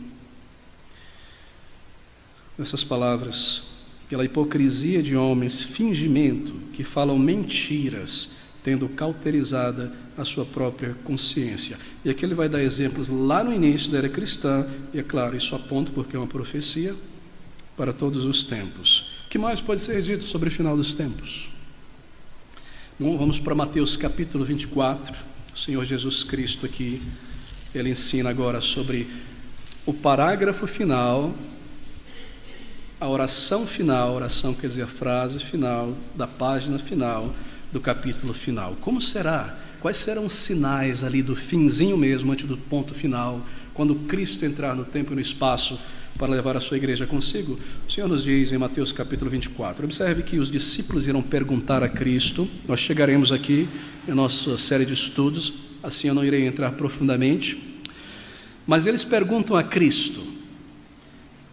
nessas palavras. Pela hipocrisia de homens, fingimento, que falam mentiras, tendo cauterizada a sua própria consciência. E aqui ele vai dar exemplos lá no início da era cristã, e é claro, isso aponta porque é uma profecia para todos os tempos. O que mais pode ser dito sobre o final dos tempos? Bom, vamos para Mateus capítulo 24, o Senhor Jesus Cristo aqui, ele ensina agora sobre o parágrafo final, a oração final, oração quer dizer a frase final, da página final, do capítulo final. Como será? Quais serão os sinais ali do finzinho mesmo, antes do ponto final, quando Cristo entrar no tempo e no espaço para levar a sua igreja consigo? O Senhor nos diz em Mateus capítulo 24, observe que os discípulos irão perguntar a Cristo, nós chegaremos aqui em nossa série de estudos, assim eu não irei entrar profundamente, mas eles perguntam a Cristo.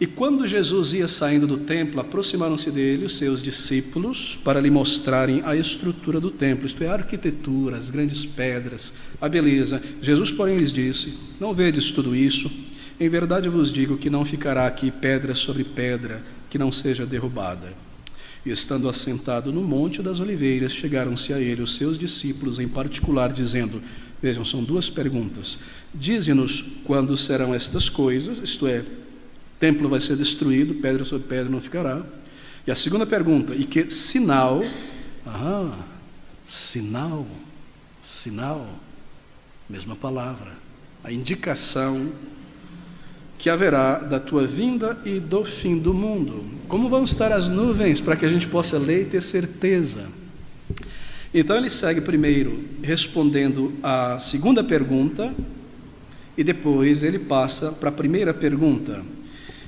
E quando Jesus ia saindo do templo, aproximaram-se dele os seus discípulos para lhe mostrarem a estrutura do templo, isto é, a arquitetura, as grandes pedras, a beleza. Jesus, porém, lhes disse: não vedes tudo isso? Em verdade vos digo que não ficará aqui pedra sobre pedra que não seja derrubada. E estando assentado no Monte das Oliveiras, chegaram-se a ele os seus discípulos em particular, dizendo, vejam, são duas perguntas, dize-nos quando serão estas coisas, isto é, o templo vai ser destruído, pedra sobre pedra não ficará. E a segunda pergunta, e que sinal, sinal, mesma palavra, a indicação que haverá da tua vinda e do fim do mundo. Como vão estar as nuvens para que a gente possa ler e ter certeza? Então ele segue primeiro respondendo a segunda pergunta e depois ele passa para a primeira pergunta.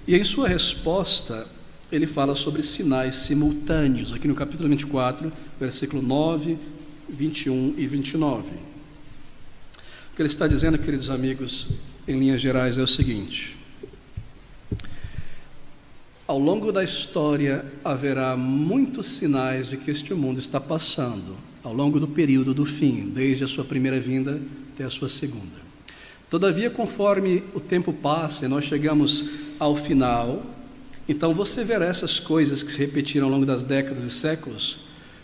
E em sua resposta, ele fala sobre sinais simultâneos, aqui no capítulo 24, versículo 9, 21 e 29. O que ele está dizendo, queridos amigos, em linhas gerais, é o seguinte: ao longo da história haverá muitos sinais de que este mundo está passando, ao longo do período do fim, desde a sua primeira vinda até a sua segunda. Todavia, conforme o tempo passa e nós chegamos ao final, então você verá essas coisas que se repetiram ao longo das décadas e séculos,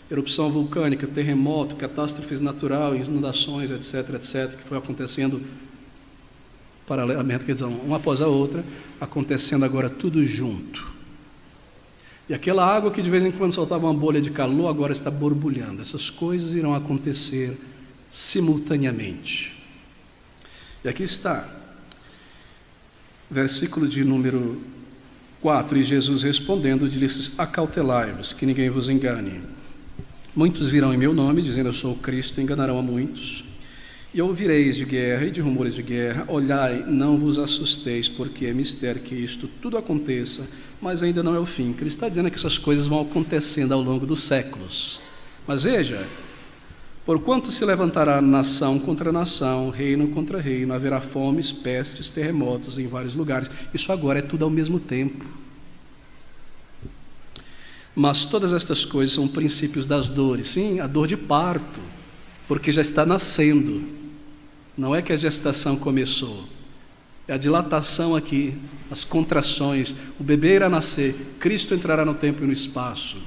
erupção vulcânica, terremoto, catástrofes naturais, inundações, etc., que foi acontecendo paralelamente, quer dizer, uma após a outra, acontecendo agora tudo junto. E aquela água que de vez em quando soltava uma bolha de calor, agora está borbulhando. Essas coisas irão acontecer simultaneamente. E aqui está, versículo de número 4, e Jesus respondendo, disse: acautelai-vos, que ninguém vos engane. Muitos virão em meu nome, dizendo eu sou o Cristo, e enganarão a muitos. E ouvireis de guerra e de rumores de guerra. Olhai, não vos assusteis, porque é mistério que isto tudo aconteça, mas ainda não é o fim. Que ele está dizendo é que essas coisas vão acontecendo ao longo dos séculos. Mas veja, porquanto se levantará nação contra nação, reino contra reino, haverá fomes, pestes, terremotos em vários lugares. Isso agora é tudo ao mesmo tempo. Mas todas estas coisas são princípios das dores. Sim, a dor de parto, porque já está nascendo. Não é que a gestação começou, é a dilatação aqui, as contrações, o bebê irá nascer, Cristo entrará no tempo e no espaço.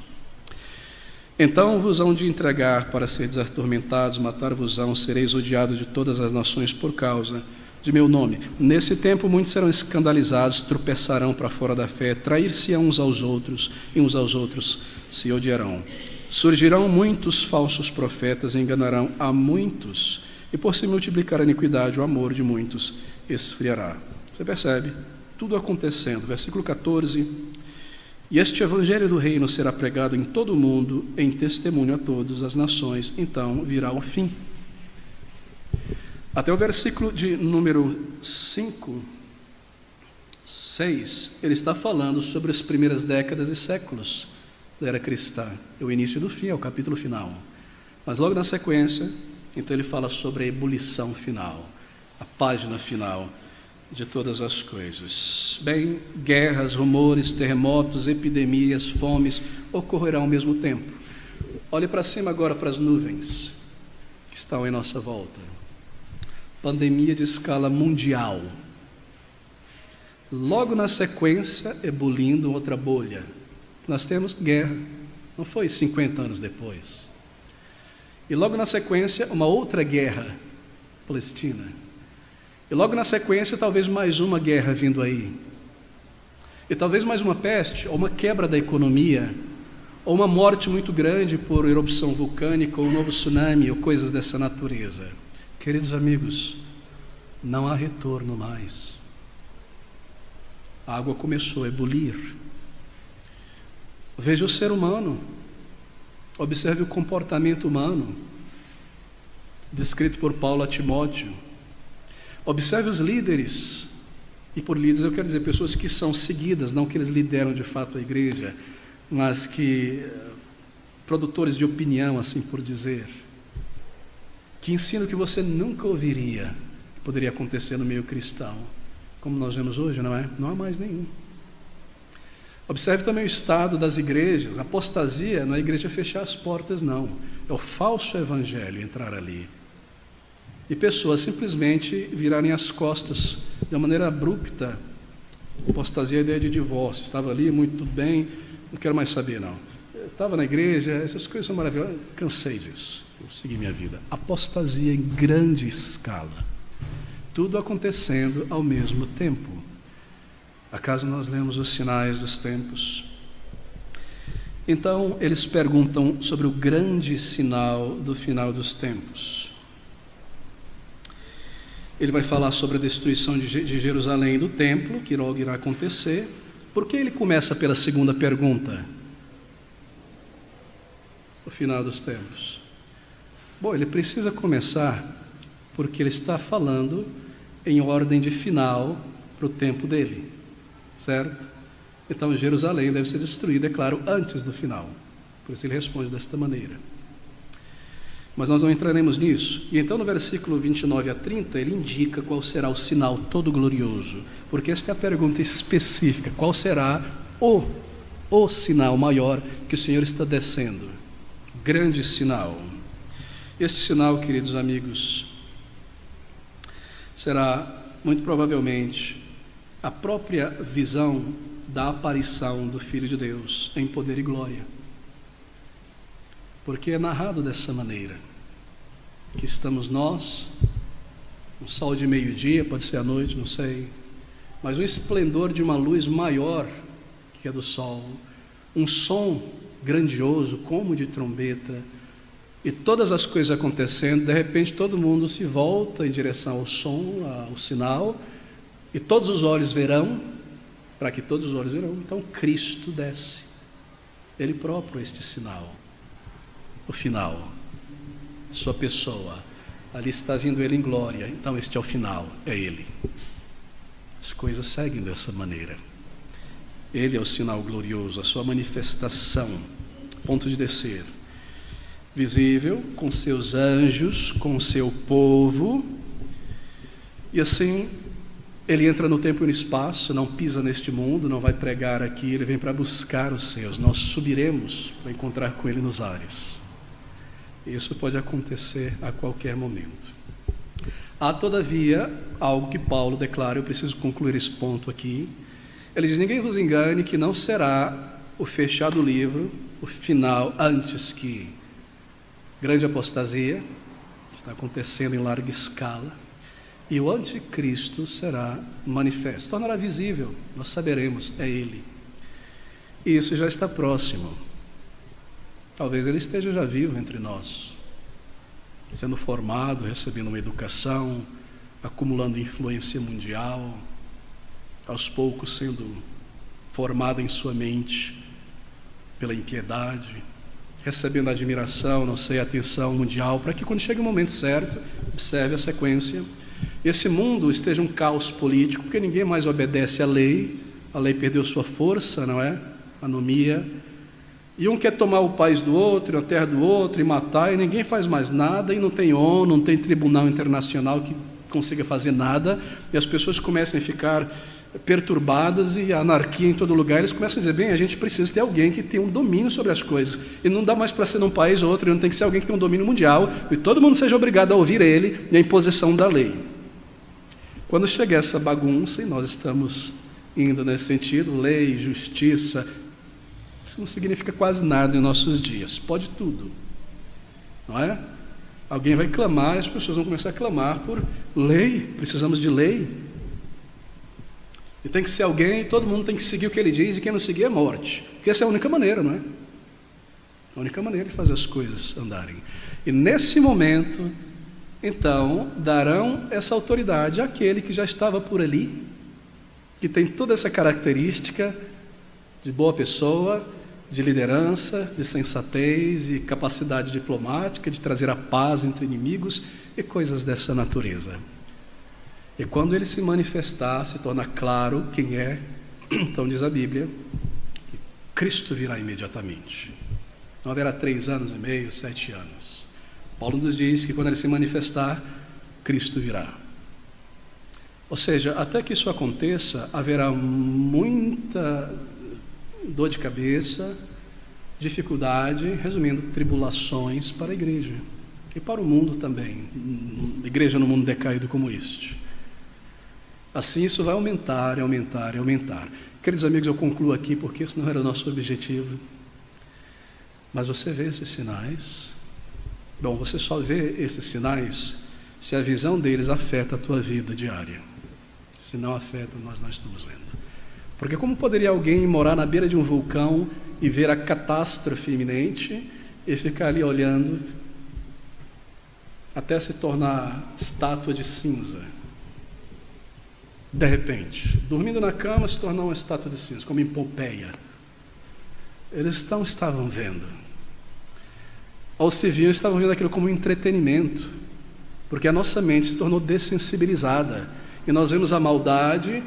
Então vos hão de entregar para seres atormentados, matar-vos-ão, sereis odiados de todas as nações por causa de meu nome. Nesse tempo muitos serão escandalizados, tropeçarão para fora da fé, trair-se-ão uns aos outros, e uns aos outros se odiarão. Surgirão muitos falsos profetas e enganarão a muitos, e por se multiplicar a iniquidade, o amor de muitos esfriará. Você percebe? Tudo acontecendo. Versículo 14. E este evangelho do reino será pregado em todo o mundo, em testemunho a todas as nações, então virá o fim. Até o versículo de número 5, 6, ele está falando sobre as primeiras décadas e séculos da era cristã. É o início do fim, é o capítulo final. Mas logo na sequência, então ele fala sobre a ebulição final, a página final de todas as coisas. Bem, guerras, rumores, terremotos, epidemias, fomes ocorrerão ao mesmo tempo. Olhe para cima agora para as nuvens que estão em nossa volta. Pandemia de escala mundial. Logo na sequência, ebulindo outra bolha. Nós temos guerra. Não foi 50 anos depois. E logo na sequência, uma outra guerra, Palestina. E logo na sequência, talvez mais uma guerra vindo aí. E talvez mais uma peste, ou uma quebra da economia, ou uma morte muito grande por erupção vulcânica, ou um novo tsunami, ou coisas dessa natureza. Queridos amigos, não há retorno mais. A água começou a ebulir. Veja o ser humano. Observe o comportamento humano, descrito por Paulo a Timóteo. Observe os líderes, e por líderes eu quero dizer pessoas que são seguidas, não que eles lideram de fato a igreja, mas que produtores de opinião, assim por dizer, que ensinam que você nunca ouviria, que poderia acontecer no meio cristão, como nós vemos hoje, não é? Não há mais nenhum. Observe também o estado das igrejas. Apostasia não é a igreja fechar as portas, não. É o falso evangelho entrar ali. E pessoas simplesmente virarem as costas de uma maneira abrupta. Apostasia é a ideia de divórcio. Estava ali, muito bem, não quero mais saber, não. Estava na igreja, essas coisas são maravilhosas. Cansei disso, eu segui minha vida. Apostasia em grande escala. Tudo acontecendo ao mesmo tempo. Acaso nós lemos os sinais dos tempos? Então, eles perguntam sobre o grande sinal do final dos tempos. Ele vai falar sobre a destruição de Jerusalém e do templo, que logo irá acontecer. Por que ele começa pela segunda pergunta? O final dos tempos. Bom, ele precisa começar porque ele está falando em ordem de final para o tempo dele. Certo? Então Jerusalém deve ser destruída, é claro, antes do final. Por isso ele responde desta maneira. Mas nós não entraremos nisso. E então no versículo 29 a 30 ele indica qual será o sinal todo glorioso. Porque esta é a pergunta específica. Qual será o sinal maior que o Senhor está descendo? Grande sinal. Este sinal, queridos amigos, será muito provavelmente a própria visão da aparição do Filho de Deus em poder e glória. Porque é narrado dessa maneira, que estamos nós, um sol de meio-dia, pode ser à noite, não sei, mas o esplendor de uma luz maior que a do sol, um som grandioso, como de trombeta, e todas as coisas acontecendo, de repente todo mundo se volta em direção ao som, ao sinal, e todos os olhos verão, para que todos os olhos verão, então Cristo desce, Ele próprio é este sinal, o final, sua pessoa, ali está vindo Ele em glória, então este é o final, é Ele. As coisas seguem dessa maneira. Ele é o sinal glorioso, a sua manifestação, ponto de descer, visível, com seus anjos, com seu povo, e assim ele entra no tempo e no espaço, não pisa neste mundo, não vai pregar aqui, ele vem para buscar os seus. Nós subiremos para encontrar com ele nos ares. Isso pode acontecer a qualquer momento. Há, todavia, algo que Paulo declara, eu preciso concluir esse ponto aqui. Ele diz: ninguém vos engane que não será o fechado livro, o final, antes que grande apostasia, está acontecendo em larga escala, e o anticristo será manifesto, tornará visível, nós saberemos, é ele. E isso já está próximo. Talvez ele esteja já vivo entre nós, sendo formado, recebendo uma educação, acumulando influência mundial, aos poucos sendo formado em sua mente pela impiedade, recebendo admiração, não sei, atenção mundial, para que quando chegue o momento certo, observe a sequência, esse mundo esteja um caos político, porque ninguém mais obedece à lei, a lei perdeu sua força, não é? Anomia. E um quer tomar o país do outro, a terra do outro, e matar, e ninguém faz mais nada, e não tem ONU, não tem tribunal internacional que consiga fazer nada, e as pessoas começam a ficar perturbadas e a anarquia em todo lugar. Eles começam a dizer: bem, a gente precisa ter alguém que tenha um domínio sobre as coisas, e não dá mais para ser num país ou outro, não tem que ser alguém que tenha um domínio mundial, e todo mundo seja obrigado a ouvir ele e a imposição da lei. Quando chegar essa bagunça, e nós estamos indo nesse sentido, lei, justiça, isso não significa quase nada em nossos dias, pode tudo, não é? Alguém vai clamar, as pessoas vão começar a clamar por lei, precisamos de lei, e tem que ser alguém, todo mundo tem que seguir o que ele diz, e quem não seguir é morte, porque essa é a única maneira, não é? A única maneira de fazer as coisas andarem. E nesse momento, então, darão essa autoridade àquele que já estava por ali, que tem toda essa característica de boa pessoa, de liderança, de sensatez e capacidade diplomática, de trazer a paz entre inimigos e coisas dessa natureza. E quando ele se manifestar, se torna claro quem é, então diz a Bíblia, que Cristo virá imediatamente. Não haverá 3 anos e meio, 7 anos. Paulo nos diz que quando ele se manifestar, Cristo virá. Ou seja, até que isso aconteça, haverá muita dor de cabeça, dificuldade, resumindo, tribulações para a igreja. E para o mundo também, igreja no mundo decaído como este. Assim isso vai aumentar, aumentar, aumentar. Queridos amigos, eu concluo aqui porque esse não era o nosso objetivo. Mas você vê esses sinais? Bom, você só vê esses sinais se a visão deles afeta a tua vida diária. Se não afeta, nós não estamos vendo. Porque como poderia alguém morar na beira de um vulcão e ver a catástrofe iminente e ficar ali olhando até se tornar estátua de cinza? De repente, dormindo na cama, se tornou uma estátua de cinza, como em Pompeia. Eles não estavam vendo. Ao se viam, estavam vendo aquilo como um entretenimento, porque a nossa mente se tornou dessensibilizada, e nós vemos a maldade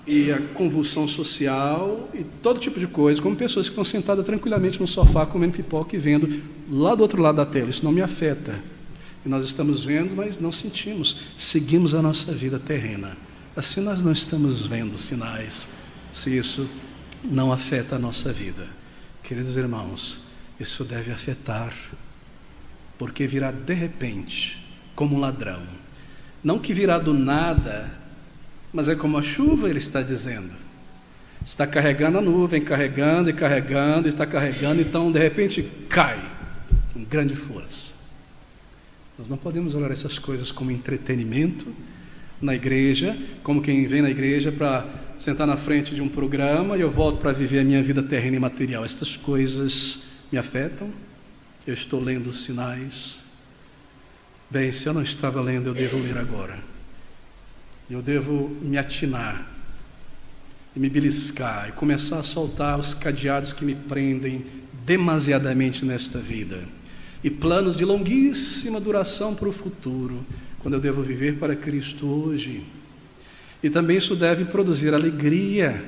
e a convulsão social e todo tipo de coisa, como pessoas que estão sentadas tranquilamente no sofá, comendo pipoca e vendo lá do outro lado da tela. Isso não me afeta. E nós estamos vendo, mas não sentimos, seguimos a nossa vida terrena. Assim nós não estamos vendo sinais, se isso não afeta a nossa vida. Queridos irmãos, isso deve afetar, porque virá de repente, como um ladrão. Não que virá do nada, mas é como a chuva, ele está dizendo. Está carregando a nuvem, carregando e carregando, está carregando, então de repente cai com grande força. Nós não podemos olhar essas coisas como entretenimento na igreja, como quem vem na igreja para sentar na frente de um programa e eu volto para viver a minha vida terrena e material. Estas coisas me afetam? Eu estou lendo os sinais? Bem, se eu não estava lendo, eu devo ler agora. Eu devo me atinar e me beliscar e começar a soltar os cadeados que me prendem demasiadamente nesta vida e planos de longuíssima duração para o futuro, quando eu devo viver para Cristo hoje. E também isso deve produzir alegria.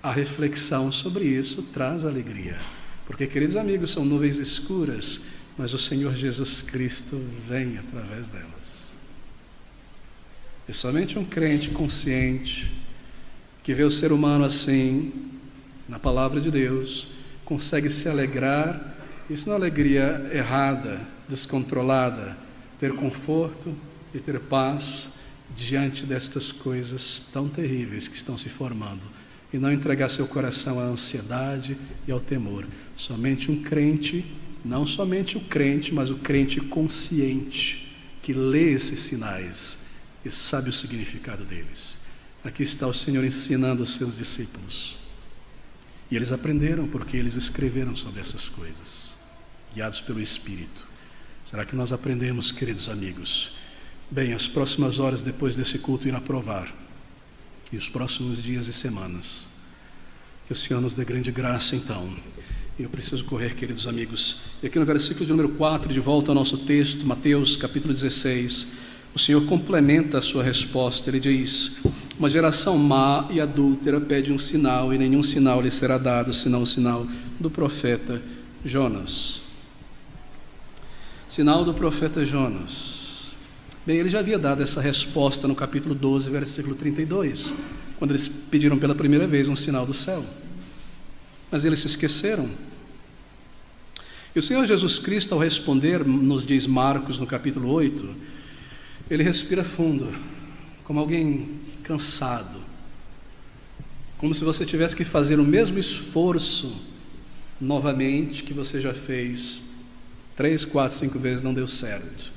A reflexão sobre isso traz alegria, porque, queridos amigos, são nuvens escuras, mas o Senhor Jesus Cristo vem através delas. E somente um crente consciente, que vê o ser humano assim, na palavra de Deus, consegue se alegrar. Isso não é alegria errada, descontrolada, ter conforto e ter paz diante destas coisas tão terríveis que estão se formando, e não entregar seu coração à ansiedade e ao temor. Somente um crente, não somente o crente, mas o crente consciente, que lê esses sinais e sabe o significado deles. Aqui está o Senhor ensinando os seus discípulos, e eles aprenderam porque eles escreveram sobre essas coisas, guiados pelo Espírito. Será que nós aprendemos, queridos amigos? Bem, as próximas horas depois desse culto irá provar, e os próximos dias e semanas, que o Senhor nos dê grande graça então. E eu preciso correr, queridos amigos. E aqui no versículo de número 4, de volta ao nosso texto, Mateus capítulo 16, o Senhor complementa a sua resposta. Ele diz: uma geração má e adúltera pede um sinal, e nenhum sinal lhe será dado, senão o sinal do profeta Jonas. Sinal do profeta Jonas. Bem, ele já havia dado essa resposta no capítulo 12, versículo 32, quando eles pediram pela primeira vez um sinal do céu. Mas eles se esqueceram. E o Senhor Jesus Cristo, ao responder, nos diz Marcos no capítulo 8, ele respira fundo, como alguém cansado, como se você tivesse que fazer o mesmo esforço novamente que você já fez 3, 4, 5 vezes, não deu certo.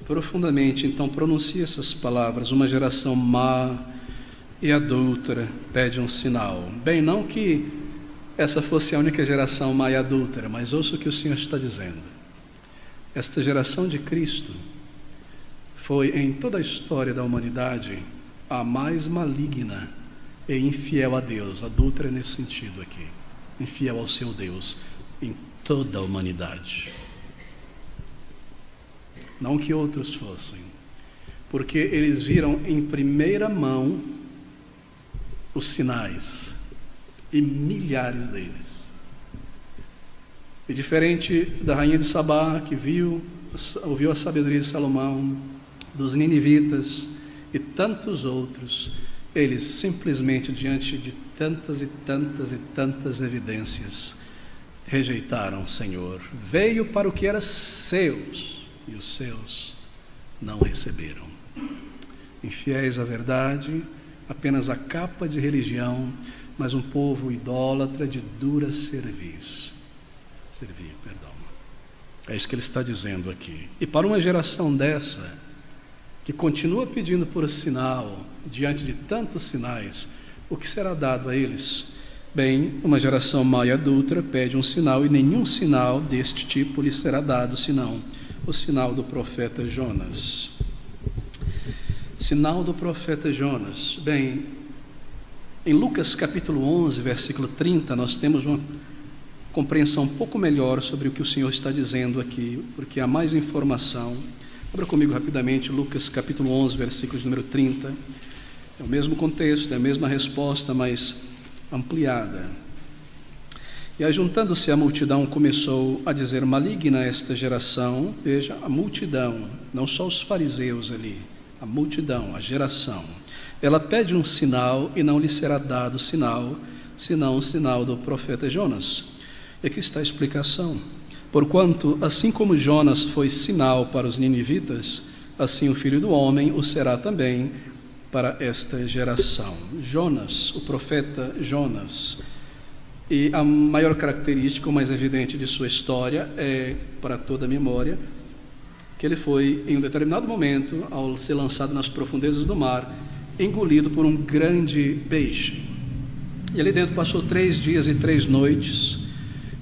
Profundamente, então, pronuncia essas palavras: uma geração má e adúltera pede um sinal. Bem, não que essa fosse a única geração má e adúltera, mas ouça o que o Senhor está dizendo. Esta geração de Cristo foi, em toda a história da humanidade, a mais maligna e infiel a Deus. Adúltera nesse sentido aqui, infiel ao seu Deus, em toda a humanidade. Não que outros fossem, porque eles viram em primeira mão os sinais, e milhares deles. E diferente da rainha de Sabá, que ouviu a sabedoria de Salomão, dos ninivitas e tantos outros, eles simplesmente, diante de tantas e tantas e tantas evidências, rejeitaram o Senhor. Veio para o que era seus, e os seus não receberam. Infiéis à verdade, apenas a capa de religião, mas um povo idólatra de dura servir. É isso que ele está dizendo aqui. E para uma geração dessa, que continua pedindo por sinal, diante de tantos sinais, o que será dado a eles? Bem, uma geração má e adúltera pede um sinal, e nenhum sinal deste tipo lhe será dado, senão o sinal do profeta Jonas. Sinal do profeta Jonas. Bem, em Lucas capítulo 11, versículo 30, nós temos uma compreensão um pouco melhor sobre o que o Senhor está dizendo aqui, porque há mais informação. Abra comigo rapidamente Lucas capítulo 11, versículo de número 30. É o mesmo contexto, é a mesma resposta, mas ampliada. E ajuntando-se a multidão, começou a dizer: maligna esta geração. Veja, a multidão, não só os fariseus ali, a multidão, a geração. Ela pede um sinal, e não lhe será dado sinal, senão o sinal do profeta Jonas. E aqui está a explicação. Porquanto, assim como Jonas foi sinal para os ninivitas, assim o Filho do Homem o será também para esta geração. Jonas, o profeta Jonas. E a maior característica, o mais evidente de sua história, é, para toda a memória, que ele foi, em um determinado momento, ao ser lançado nas profundezas do mar, engolido por um grande peixe. E ali dentro passou 3 dias e 3 noites,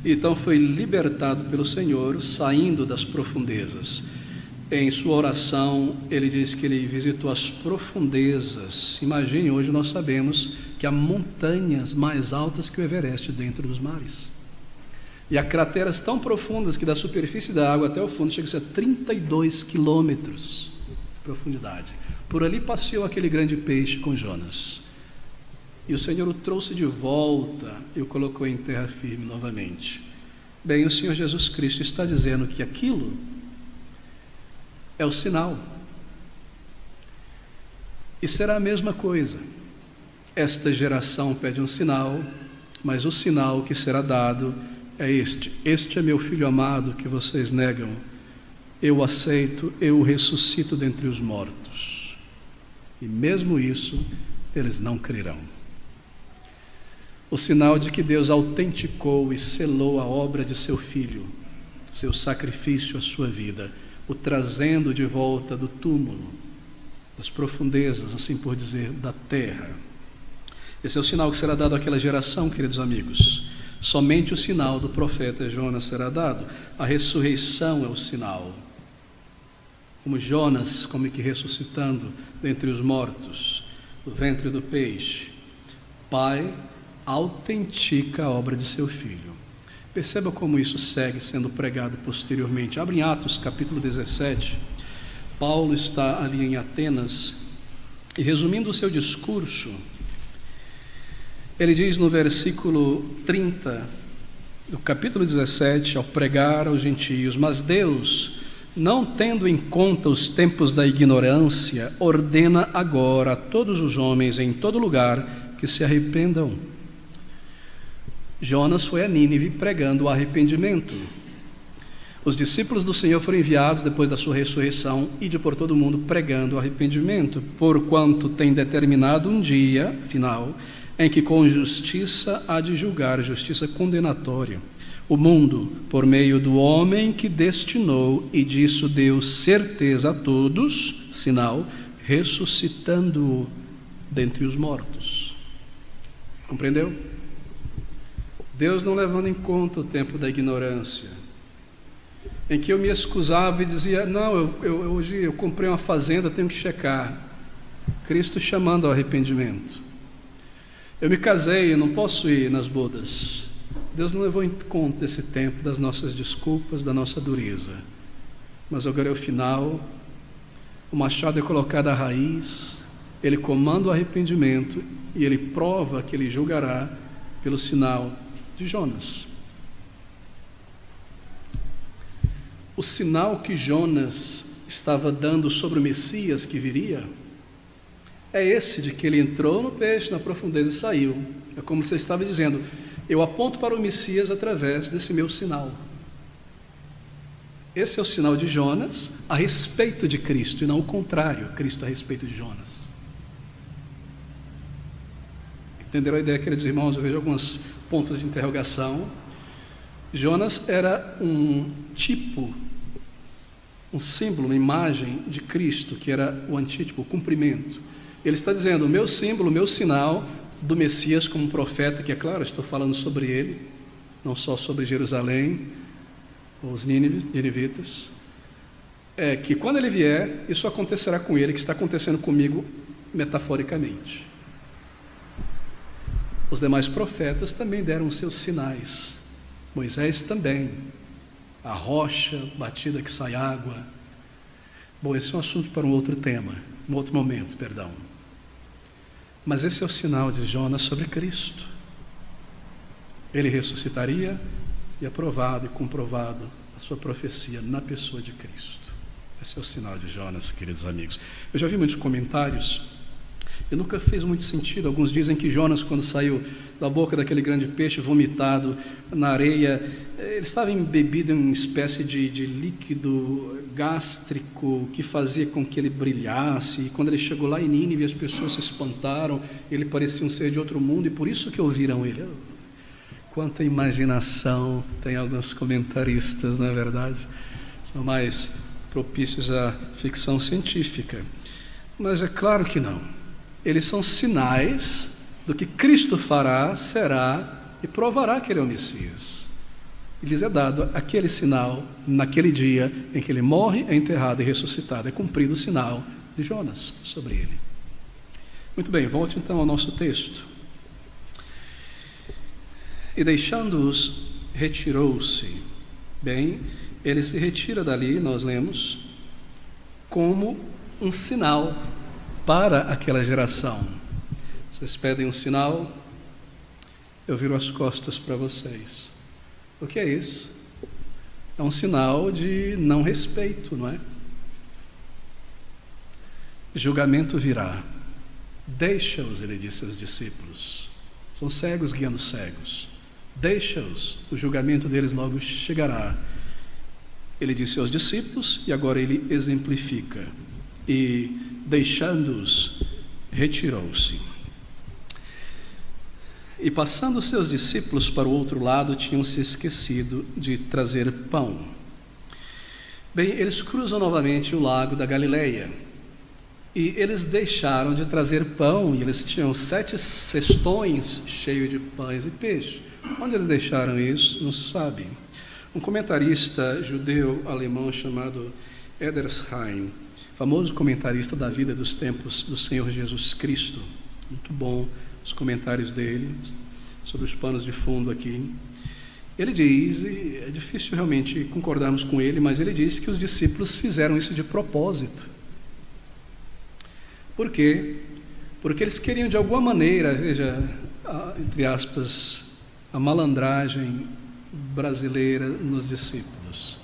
e então foi libertado pelo Senhor, saindo das profundezas. Em sua oração, ele diz que ele visitou as profundezas. Imagine, hoje nós sabemos que há montanhas mais altas que o Everest dentro dos mares. E há crateras tão profundas que da superfície da água até o fundo chega a ser 32 quilômetros de profundidade. Por ali passeou aquele grande peixe com Jonas. E o Senhor o trouxe de volta e o colocou em terra firme novamente. Bem, o Senhor Jesus Cristo está dizendo que aquilo é o sinal. E será a mesma coisa. Esta geração pede um sinal, mas o sinal que será dado é este. Este é meu Filho amado que vocês negam. Eu o aceito, eu o ressuscito dentre os mortos. E mesmo isso, eles não crerão. O sinal de que Deus autenticou e selou a obra de seu Filho, seu sacrifício, a sua vida, o trazendo de volta do túmulo, das profundezas, assim por dizer, da terra. Esse é o sinal que será dado àquela geração, queridos amigos. Somente o sinal do profeta Jonas será dado. A ressurreição é o sinal. Como Jonas, como que ressuscitando dentre os mortos, do ventre do peixe. Pai autentica a obra de seu Filho. Perceba como isso segue sendo pregado posteriormente. Abre em Atos, capítulo 17. Paulo está ali em Atenas e, resumindo o seu discurso, ele diz no versículo 30 do capítulo 17, ao pregar aos gentios: mas Deus, não tendo em conta os tempos da ignorância, ordena agora a todos os homens em todo lugar que se arrependam. Jonas foi a Nínive pregando o arrependimento. Os discípulos do Senhor foram enviados depois da sua ressurreição, ide por todo o mundo pregando o arrependimento, porquanto tem determinado um dia final em que com justiça há de julgar, justiça condenatória, o mundo por meio do homem que destinou, e disso deu certeza a todos, sinal, ressuscitando-o dentre os mortos. Compreendeu? Deus não levando em conta o tempo da ignorância, em que eu me excusava e dizia: não, hoje eu comprei uma fazenda, tenho que checar. Cristo chamando ao arrependimento. Eu me casei, eu não posso ir nas bodas. Deus não levou em conta esse tempo das nossas desculpas, da nossa dureza. Mas agora é o final, o machado é colocado à raiz, ele comanda o arrependimento e ele prova que ele julgará pelo sinal de Jonas. O sinal que Jonas estava dando sobre o Messias que viria é esse, de que ele entrou no peixe, na profundeza e saiu. É como você estava dizendo: eu aponto para o Messias através desse meu sinal. Esse é o sinal de Jonas a respeito de Cristo, e não o contrário, Cristo a respeito de Jonas. Entenderam a ideia, queridos irmãos? Eu vejo alguns pontos de interrogação. Jonas era um tipo, um símbolo, uma imagem de Cristo, que era o antítipo, o cumprimento. Ele está dizendo: o meu símbolo, o meu sinal do Messias como profeta, que é claro, estou falando sobre ele, não só sobre Jerusalém, os ninivitas, é que quando ele vier, isso acontecerá com ele, que está acontecendo comigo metaforicamente. Os demais profetas também deram os seus sinais. Moisés também, a rocha batida que sai água. Bom, esse é um assunto para um outro tema, um outro momento, perdão. Mas esse é o sinal de Jonas sobre Cristo. Ele ressuscitaria e aprovado e comprovado a sua profecia na pessoa de Cristo. Esse é o sinal de Jonas, queridos amigos. Eu já vi muitos comentários e nunca fez muito sentido. Alguns dizem que Jonas, quando saiu da boca daquele grande peixe vomitado na areia, ele estava embebido em uma espécie de líquido gástrico que fazia com que ele brilhasse, e quando ele chegou lá em Nínive, as pessoas se espantaram, ele parecia um ser de outro mundo, e por isso que ouviram ele. Quanta imaginação tem alguns comentaristas, não é verdade? São mais propícios à ficção científica. Mas é claro que não. eles são sinais do que Cristo fará, será e provará que Ele é o Messias. E lhes é dado aquele sinal naquele dia em que Ele morre, é enterrado e ressuscitado. É cumprido o sinal de Jonas sobre Ele. Muito bem, volte então ao nosso texto. E deixando-os, retirou-se. Bem, Ele se retira dali, nós lemos, como um sinal para aquela geração. Vocês pedem um sinal, eu viro as costas para vocês. O que é isso? É um sinal de não respeito, não é? Julgamento virá. Deixa-os, ele disse aos discípulos. São cegos guiando cegos. Deixa-os, o julgamento deles logo chegará. Ele disse aos discípulos e agora ele exemplifica. E deixando-os, retirou-se. E passando os seus discípulos para o outro lado, tinham se esquecido de trazer pão. Bem, eles cruzam novamente o lago da Galileia. E eles deixaram de trazer pão, e eles tinham 7 cestões cheios de pães e peixe. Onde eles deixaram isso? Não se sabe. Um comentarista judeu-alemão chamado Edersheim, famoso comentarista da vida dos tempos do Senhor Jesus Cristo, muito bom os comentários dele sobre os panos de fundo aqui. Ele diz, e é difícil realmente concordarmos com ele, mas ele diz que os discípulos fizeram isso de propósito. Por quê? Porque eles queriam de alguma maneira, veja, entre aspas, a malandragem brasileira nos discípulos.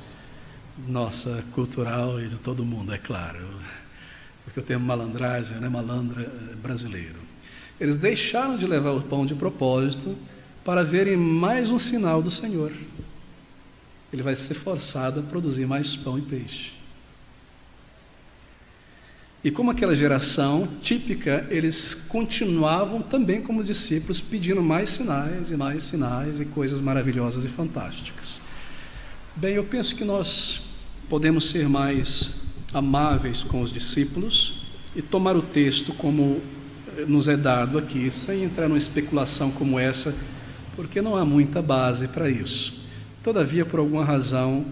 Nossa, cultural e de todo mundo, é claro. Porque o termo malandragem, né, malandra, é brasileiro. Eles deixaram de levar o pão de propósito para verem mais um sinal do Senhor. Ele vai ser forçado a produzir mais pão e peixe. E como aquela geração típica, eles continuavam também como discípulos, pedindo mais sinais e coisas maravilhosas e fantásticas. Bem, eu penso que nós podemos ser mais amáveis com os discípulos e tomar o texto como nos é dado aqui, sem entrar numa especulação como essa, porque não há muita base para isso. Todavia, por alguma razão,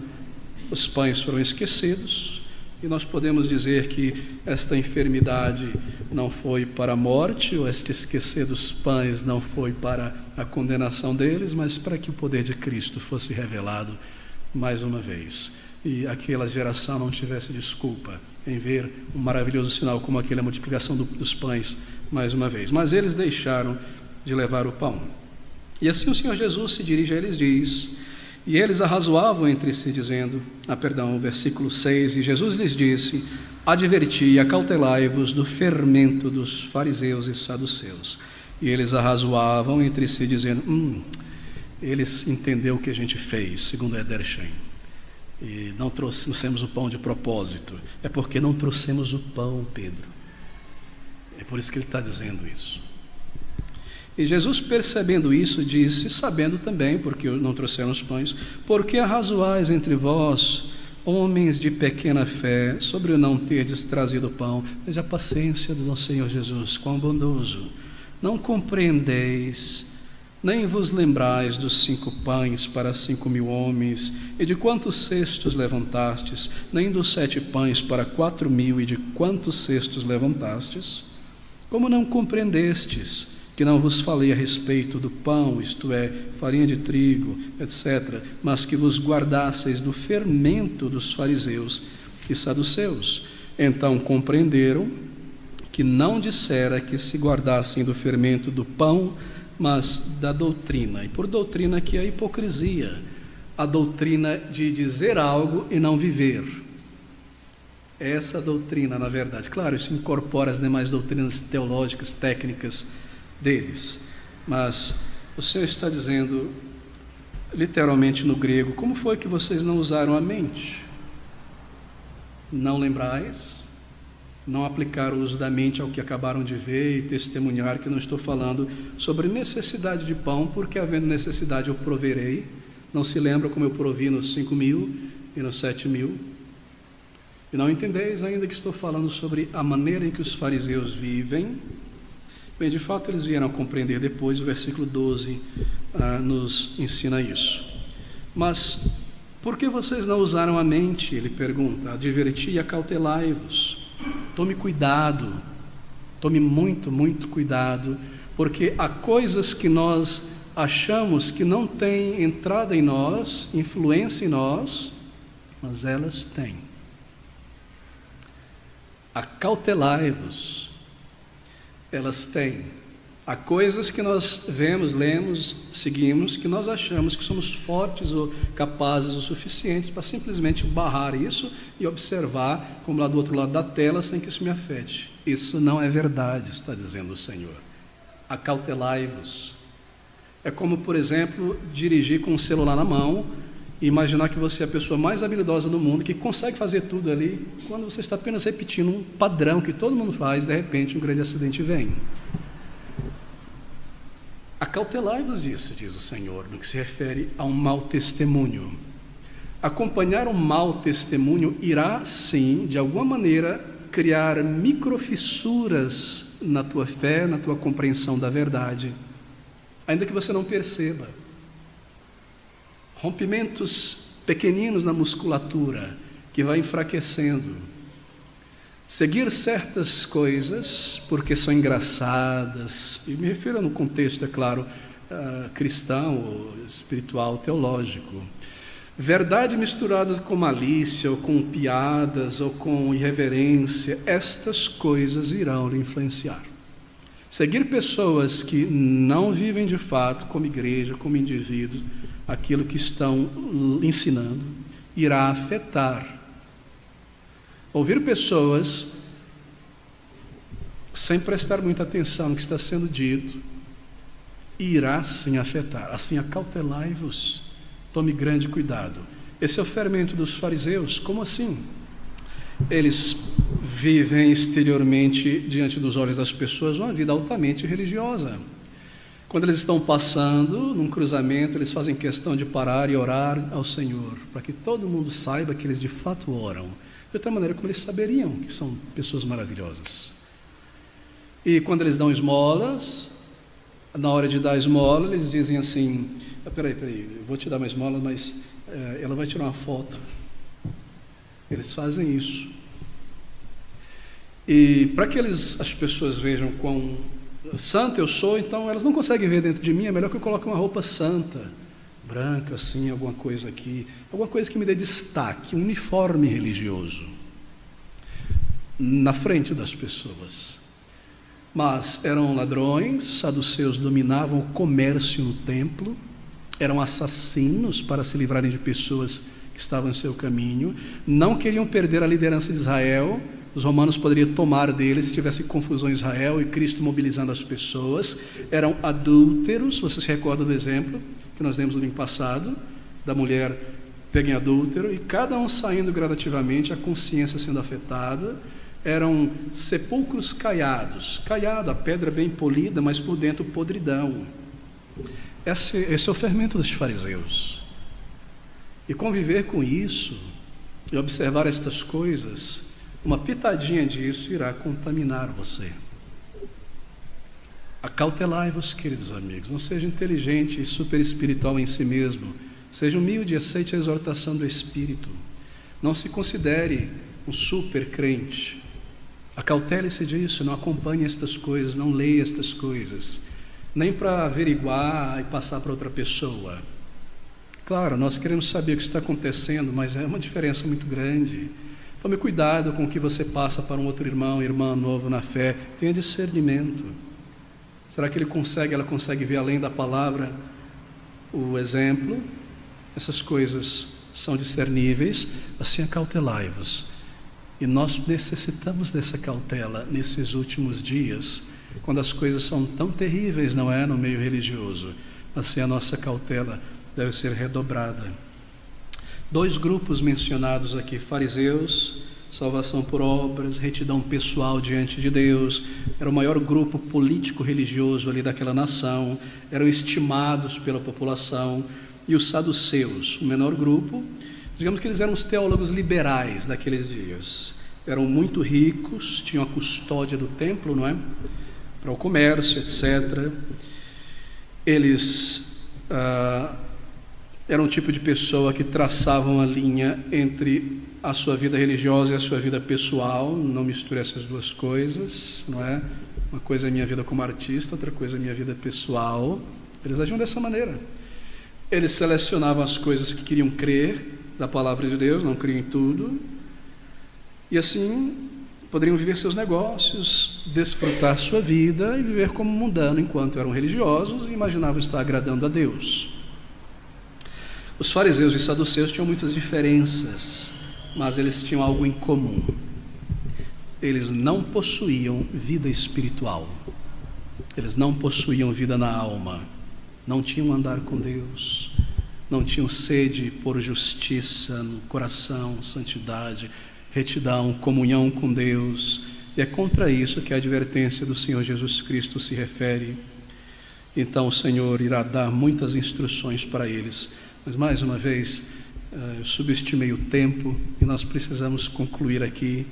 os pães foram esquecidos, e nós podemos dizer que esta enfermidade não foi para a morte, ou este esquecer dos pães não foi para a condenação deles, mas para que o poder de Cristo fosse revelado mais uma vez. E aquela geração não tivesse desculpa em ver um maravilhoso sinal como aquele, a multiplicação dos pães mais uma vez. Mas eles deixaram de levar o pão. E assim o Senhor Jesus se dirige a eles e diz... E eles arrazoavam entre si, dizendo, versículo 6, e Jesus lhes disse, adverti e acautelai-vos do fermento dos fariseus e saduceus. E eles arrazoavam entre si, dizendo, eles entenderam o que a gente fez, segundo Edersheim. E não trouxemos o pão de propósito. É porque não trouxemos o pão, Pedro. É por isso que ele está dizendo isso. E Jesus, percebendo isso, disse, sabendo também, porque não trouxeram os pães, por que arrazoais entre vós, homens de pequena fé, sobre o não terdes trazido pão? Mas a paciência do nosso Senhor Jesus, quão bondoso! Não compreendeis, nem vos lembrais dos 5 pães para 5.000 homens, e de quantos cestos levantastes, nem dos 7 pães para 4.000, e de quantos cestos levantastes? Como não compreendestes que não vos falei a respeito do pão, isto é, farinha de trigo, etc., mas que vos guardasseis do fermento dos fariseus e saduceus? Então compreenderam que não dissera que se guardassem do fermento do pão, mas da doutrina. E por doutrina aqui é a hipocrisia, a doutrina de dizer algo e não viver. Essa doutrina, na verdade, claro, isso incorpora as demais doutrinas teológicas, técnicas deles, mas o Senhor está dizendo, literalmente no grego, como foi que vocês não usaram a mente? Não lembrais? Não aplicaram o uso da mente ao que acabaram de ver e testemunhar, que não estou falando sobre necessidade de pão, porque havendo necessidade eu proverei. Não se lembra como eu provi nos 5.000 e nos 7.000? E não entendeis ainda que estou falando sobre a maneira em que os fariseus vivem, Bem, de fato, eles vieram a compreender depois, o versículo 12 nos ensina isso. Mas, por que vocês não usaram a mente? Ele pergunta. Adverti e acautelai-vos. Tome cuidado, tome muito, muito cuidado, porque há coisas que nós achamos que não têm entrada em nós, influência em nós, mas elas têm. Acautelai-vos. Elas têm. Há coisas que nós vemos, lemos, seguimos, que nós achamos que somos fortes ou capazes o suficientes para simplesmente barrar isso e observar como lá do outro lado da tela sem que isso me afete. Isso não é verdade, está dizendo o Senhor. Acautelai-vos. É como, por exemplo, dirigir com um celular na mão e imaginar que você é a pessoa mais habilidosa do mundo, que consegue fazer tudo ali, quando você está apenas repetindo um padrão que todo mundo faz, de repente um grande acidente vem. Acautelai-vos disso, diz o Senhor, no que se refere a um mau testemunho. Acompanhar um mau testemunho irá, sim, de alguma maneira, criar microfissuras na tua fé, na tua compreensão da verdade, ainda que você não perceba. Rompimentos pequeninos na musculatura, que vai enfraquecendo. Seguir certas coisas, porque são engraçadas, e me refiro no contexto, é claro, cristão, ou espiritual, teológico. Verdade misturada com malícia, ou com piadas, ou com irreverência, estas coisas irão lhe influenciar. Seguir pessoas que não vivem de fato como igreja, como indivíduo, aquilo que estão ensinando, irá afetar. Ouvir pessoas sem prestar muita atenção no que está sendo dito, irá sim afetar. Assim, acautelai-vos, tome grande cuidado. Esse é o fermento dos fariseus. Como assim? Eles vivem exteriormente, diante dos olhos das pessoas, uma vida altamente religiosa. Quando eles estão passando num cruzamento, eles fazem questão de parar e orar ao Senhor, para que todo mundo saiba que eles de fato oram, de outra maneira como eles saberiam que são pessoas maravilhosas. E quando eles dão esmolas, na hora de dar esmola, eles dizem assim: peraí, eu vou te dar uma esmola, mas ela vai tirar uma foto. Eles fazem isso. E para que as pessoas vejam quão santa eu sou, então elas não conseguem ver dentro de mim, é melhor que eu coloque uma roupa santa, branca assim, alguma coisa aqui, alguma coisa que me dê destaque, um uniforme religioso, na frente das pessoas. Mas eram ladrões, saduceus dominavam o comércio no templo, eram assassinos para se livrarem de pessoas que estavam em seu caminho, não queriam perder a liderança de Israel. Os romanos poderiam tomar deles se tivesse confusão em Israel e Cristo mobilizando as pessoas. Eram adúlteros. Você se recorda do exemplo que nós demos no domingo passado, da mulher pega em adúltero, e cada um saindo gradativamente, a consciência sendo afetada. Eram sepulcros caiados, a pedra bem polida, mas por dentro podridão. Esse é o fermento dos fariseus. E conviver com isso, e observar estas coisas, uma pitadinha disso irá contaminar você. Acautelai-vos, queridos amigos, não seja inteligente e super espiritual em si mesmo, seja humilde e aceite a exortação do Espírito. Não se considere um super crente. Acautele-se disso, não acompanhe estas coisas, não leia estas coisas, nem para averiguar e passar para outra pessoa. Claro, nós queremos saber o que está acontecendo, mas é uma diferença muito grande. Tome cuidado com o que você passa para um outro irmão, irmã novo na fé. Tenha discernimento. Será que ela consegue ver além da palavra o exemplo? Essas coisas são discerníveis. Assim, acautelai-vos. E nós necessitamos dessa cautela nesses últimos dias, quando as coisas são tão terríveis, não é, no meio religioso. Assim, a nossa cautela deve ser redobrada. 2 grupos mencionados aqui: fariseus, salvação por obras, retidão pessoal diante de Deus. Era o maior grupo político-religioso ali daquela nação, eram estimados pela população. E os saduceus, o menor grupo, digamos que eles eram os teólogos liberais daqueles dias. Eram muito ricos, tinham a custódia do templo, não é? para o comércio, etc. Eles eram um tipo de pessoa que traçavam a linha entre a sua vida religiosa e a sua vida pessoal. Não misture essas duas coisas, não é? Uma coisa é minha vida como artista, outra coisa é minha vida pessoal. Eles agiam dessa maneira. Eles selecionavam as coisas que queriam crer da palavra de Deus, não criam em tudo, e assim poderiam viver seus negócios, desfrutar sua vida e viver como mundano enquanto eram religiosos e imaginavam estar agradando a Deus. Os fariseus e saduceus tinham muitas diferenças, mas eles tinham algo em comum. Eles não possuíam vida espiritual, eles não possuíam vida na alma, não tinham andar com Deus, não tinham sede por justiça no coração, santidade, retidão, comunhão com Deus. E é contra isso que a advertência do Senhor Jesus Cristo se refere. Então o Senhor irá dar muitas instruções para eles. Mas mais uma vez, eu subestimei o tempo e nós precisamos concluir aqui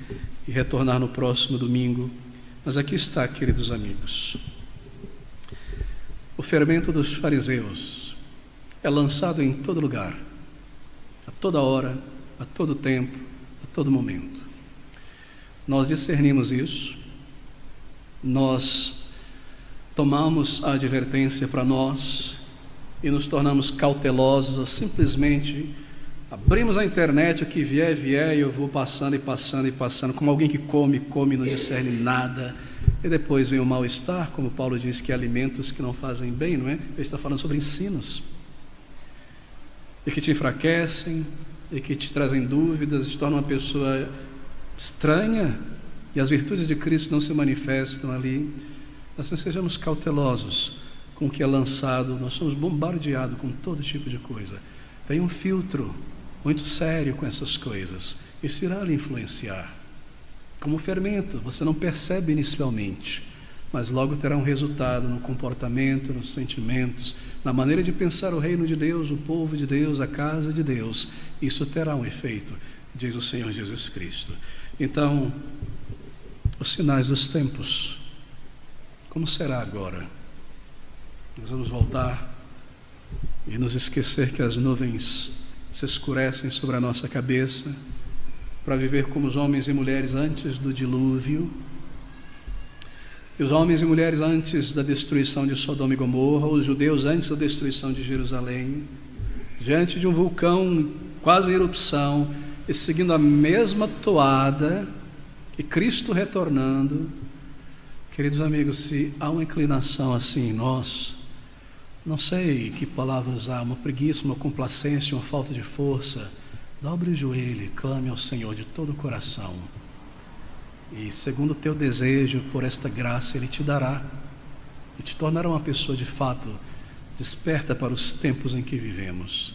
e retornar no próximo domingo. Mas aqui está, queridos amigos. O fermento dos fariseus é lançado em todo lugar, a toda hora, a todo tempo, a todo momento. Nós discernimos isso, nós tomamos a advertência para nós e nos tornamos cautelosos, ou simplesmente abrimos a internet, o que vier, e eu vou passando e passando e passando, como alguém que come e não discerne nada, e depois vem o mal-estar, como Paulo diz que alimentos que não fazem bem, não é? Ele está falando sobre ensinos, e que te enfraquecem, e que te trazem dúvidas, te tornam uma pessoa estranha, e as virtudes de Cristo não se manifestam ali. Assim, sejamos cautelosos com o que é lançado. Nós somos bombardeados com todo tipo de coisa. Tem um filtro muito sério com essas coisas. Isso irá lhe influenciar. Como fermento, você não percebe inicialmente, mas logo terá um resultado no comportamento, nos sentimentos, na maneira de pensar o reino de Deus, o povo de Deus, a casa de Deus. Isso terá um efeito, diz o Senhor Jesus Cristo. Então, os sinais dos tempos, como será agora? Nós vamos voltar e nos esquecer que as nuvens se escurecem sobre a nossa cabeça, para viver como os homens e mulheres antes do dilúvio. E os homens e mulheres antes da destruição de Sodoma e Gomorra, os judeus antes da destruição de Jerusalém, diante de um vulcão quase em erupção, e seguindo a mesma toada, e Cristo retornando. Queridos amigos, se há uma inclinação assim em nós, não sei que palavras há, uma preguiça, uma complacência, uma falta de força, dobre o joelho e clame ao Senhor de todo o coração. E segundo o teu desejo por esta graça, Ele te dará e te tornará uma pessoa de fato desperta para os tempos em que vivemos,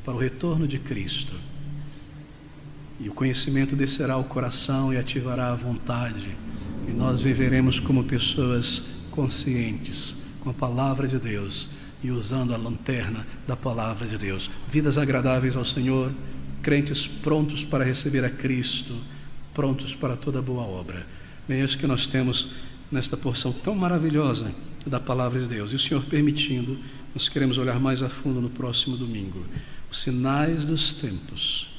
para o retorno de Cristo. E o conhecimento descerá ao coração e ativará a vontade, e nós viveremos como pessoas conscientes com a palavra de Deus e usando a lanterna da palavra de Deus. Vidas agradáveis ao Senhor, crentes prontos para receber a Cristo, prontos para toda boa obra. É isso que nós temos nesta porção tão maravilhosa da palavra de Deus. E o Senhor permitindo, nós queremos olhar mais a fundo no próximo domingo. Os sinais dos tempos.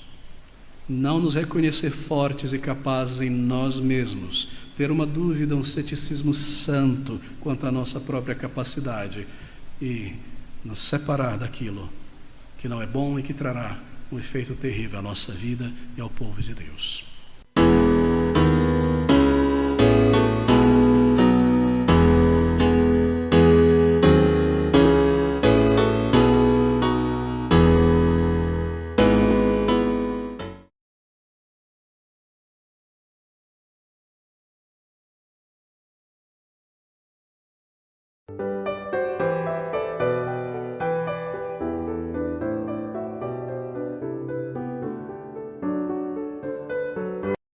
Não nos reconhecer fortes e capazes em nós mesmos, ter uma dúvida, um ceticismo santo quanto à nossa própria capacidade e nos separar daquilo que não é bom e que trará um efeito terrível à nossa vida e ao povo de Deus.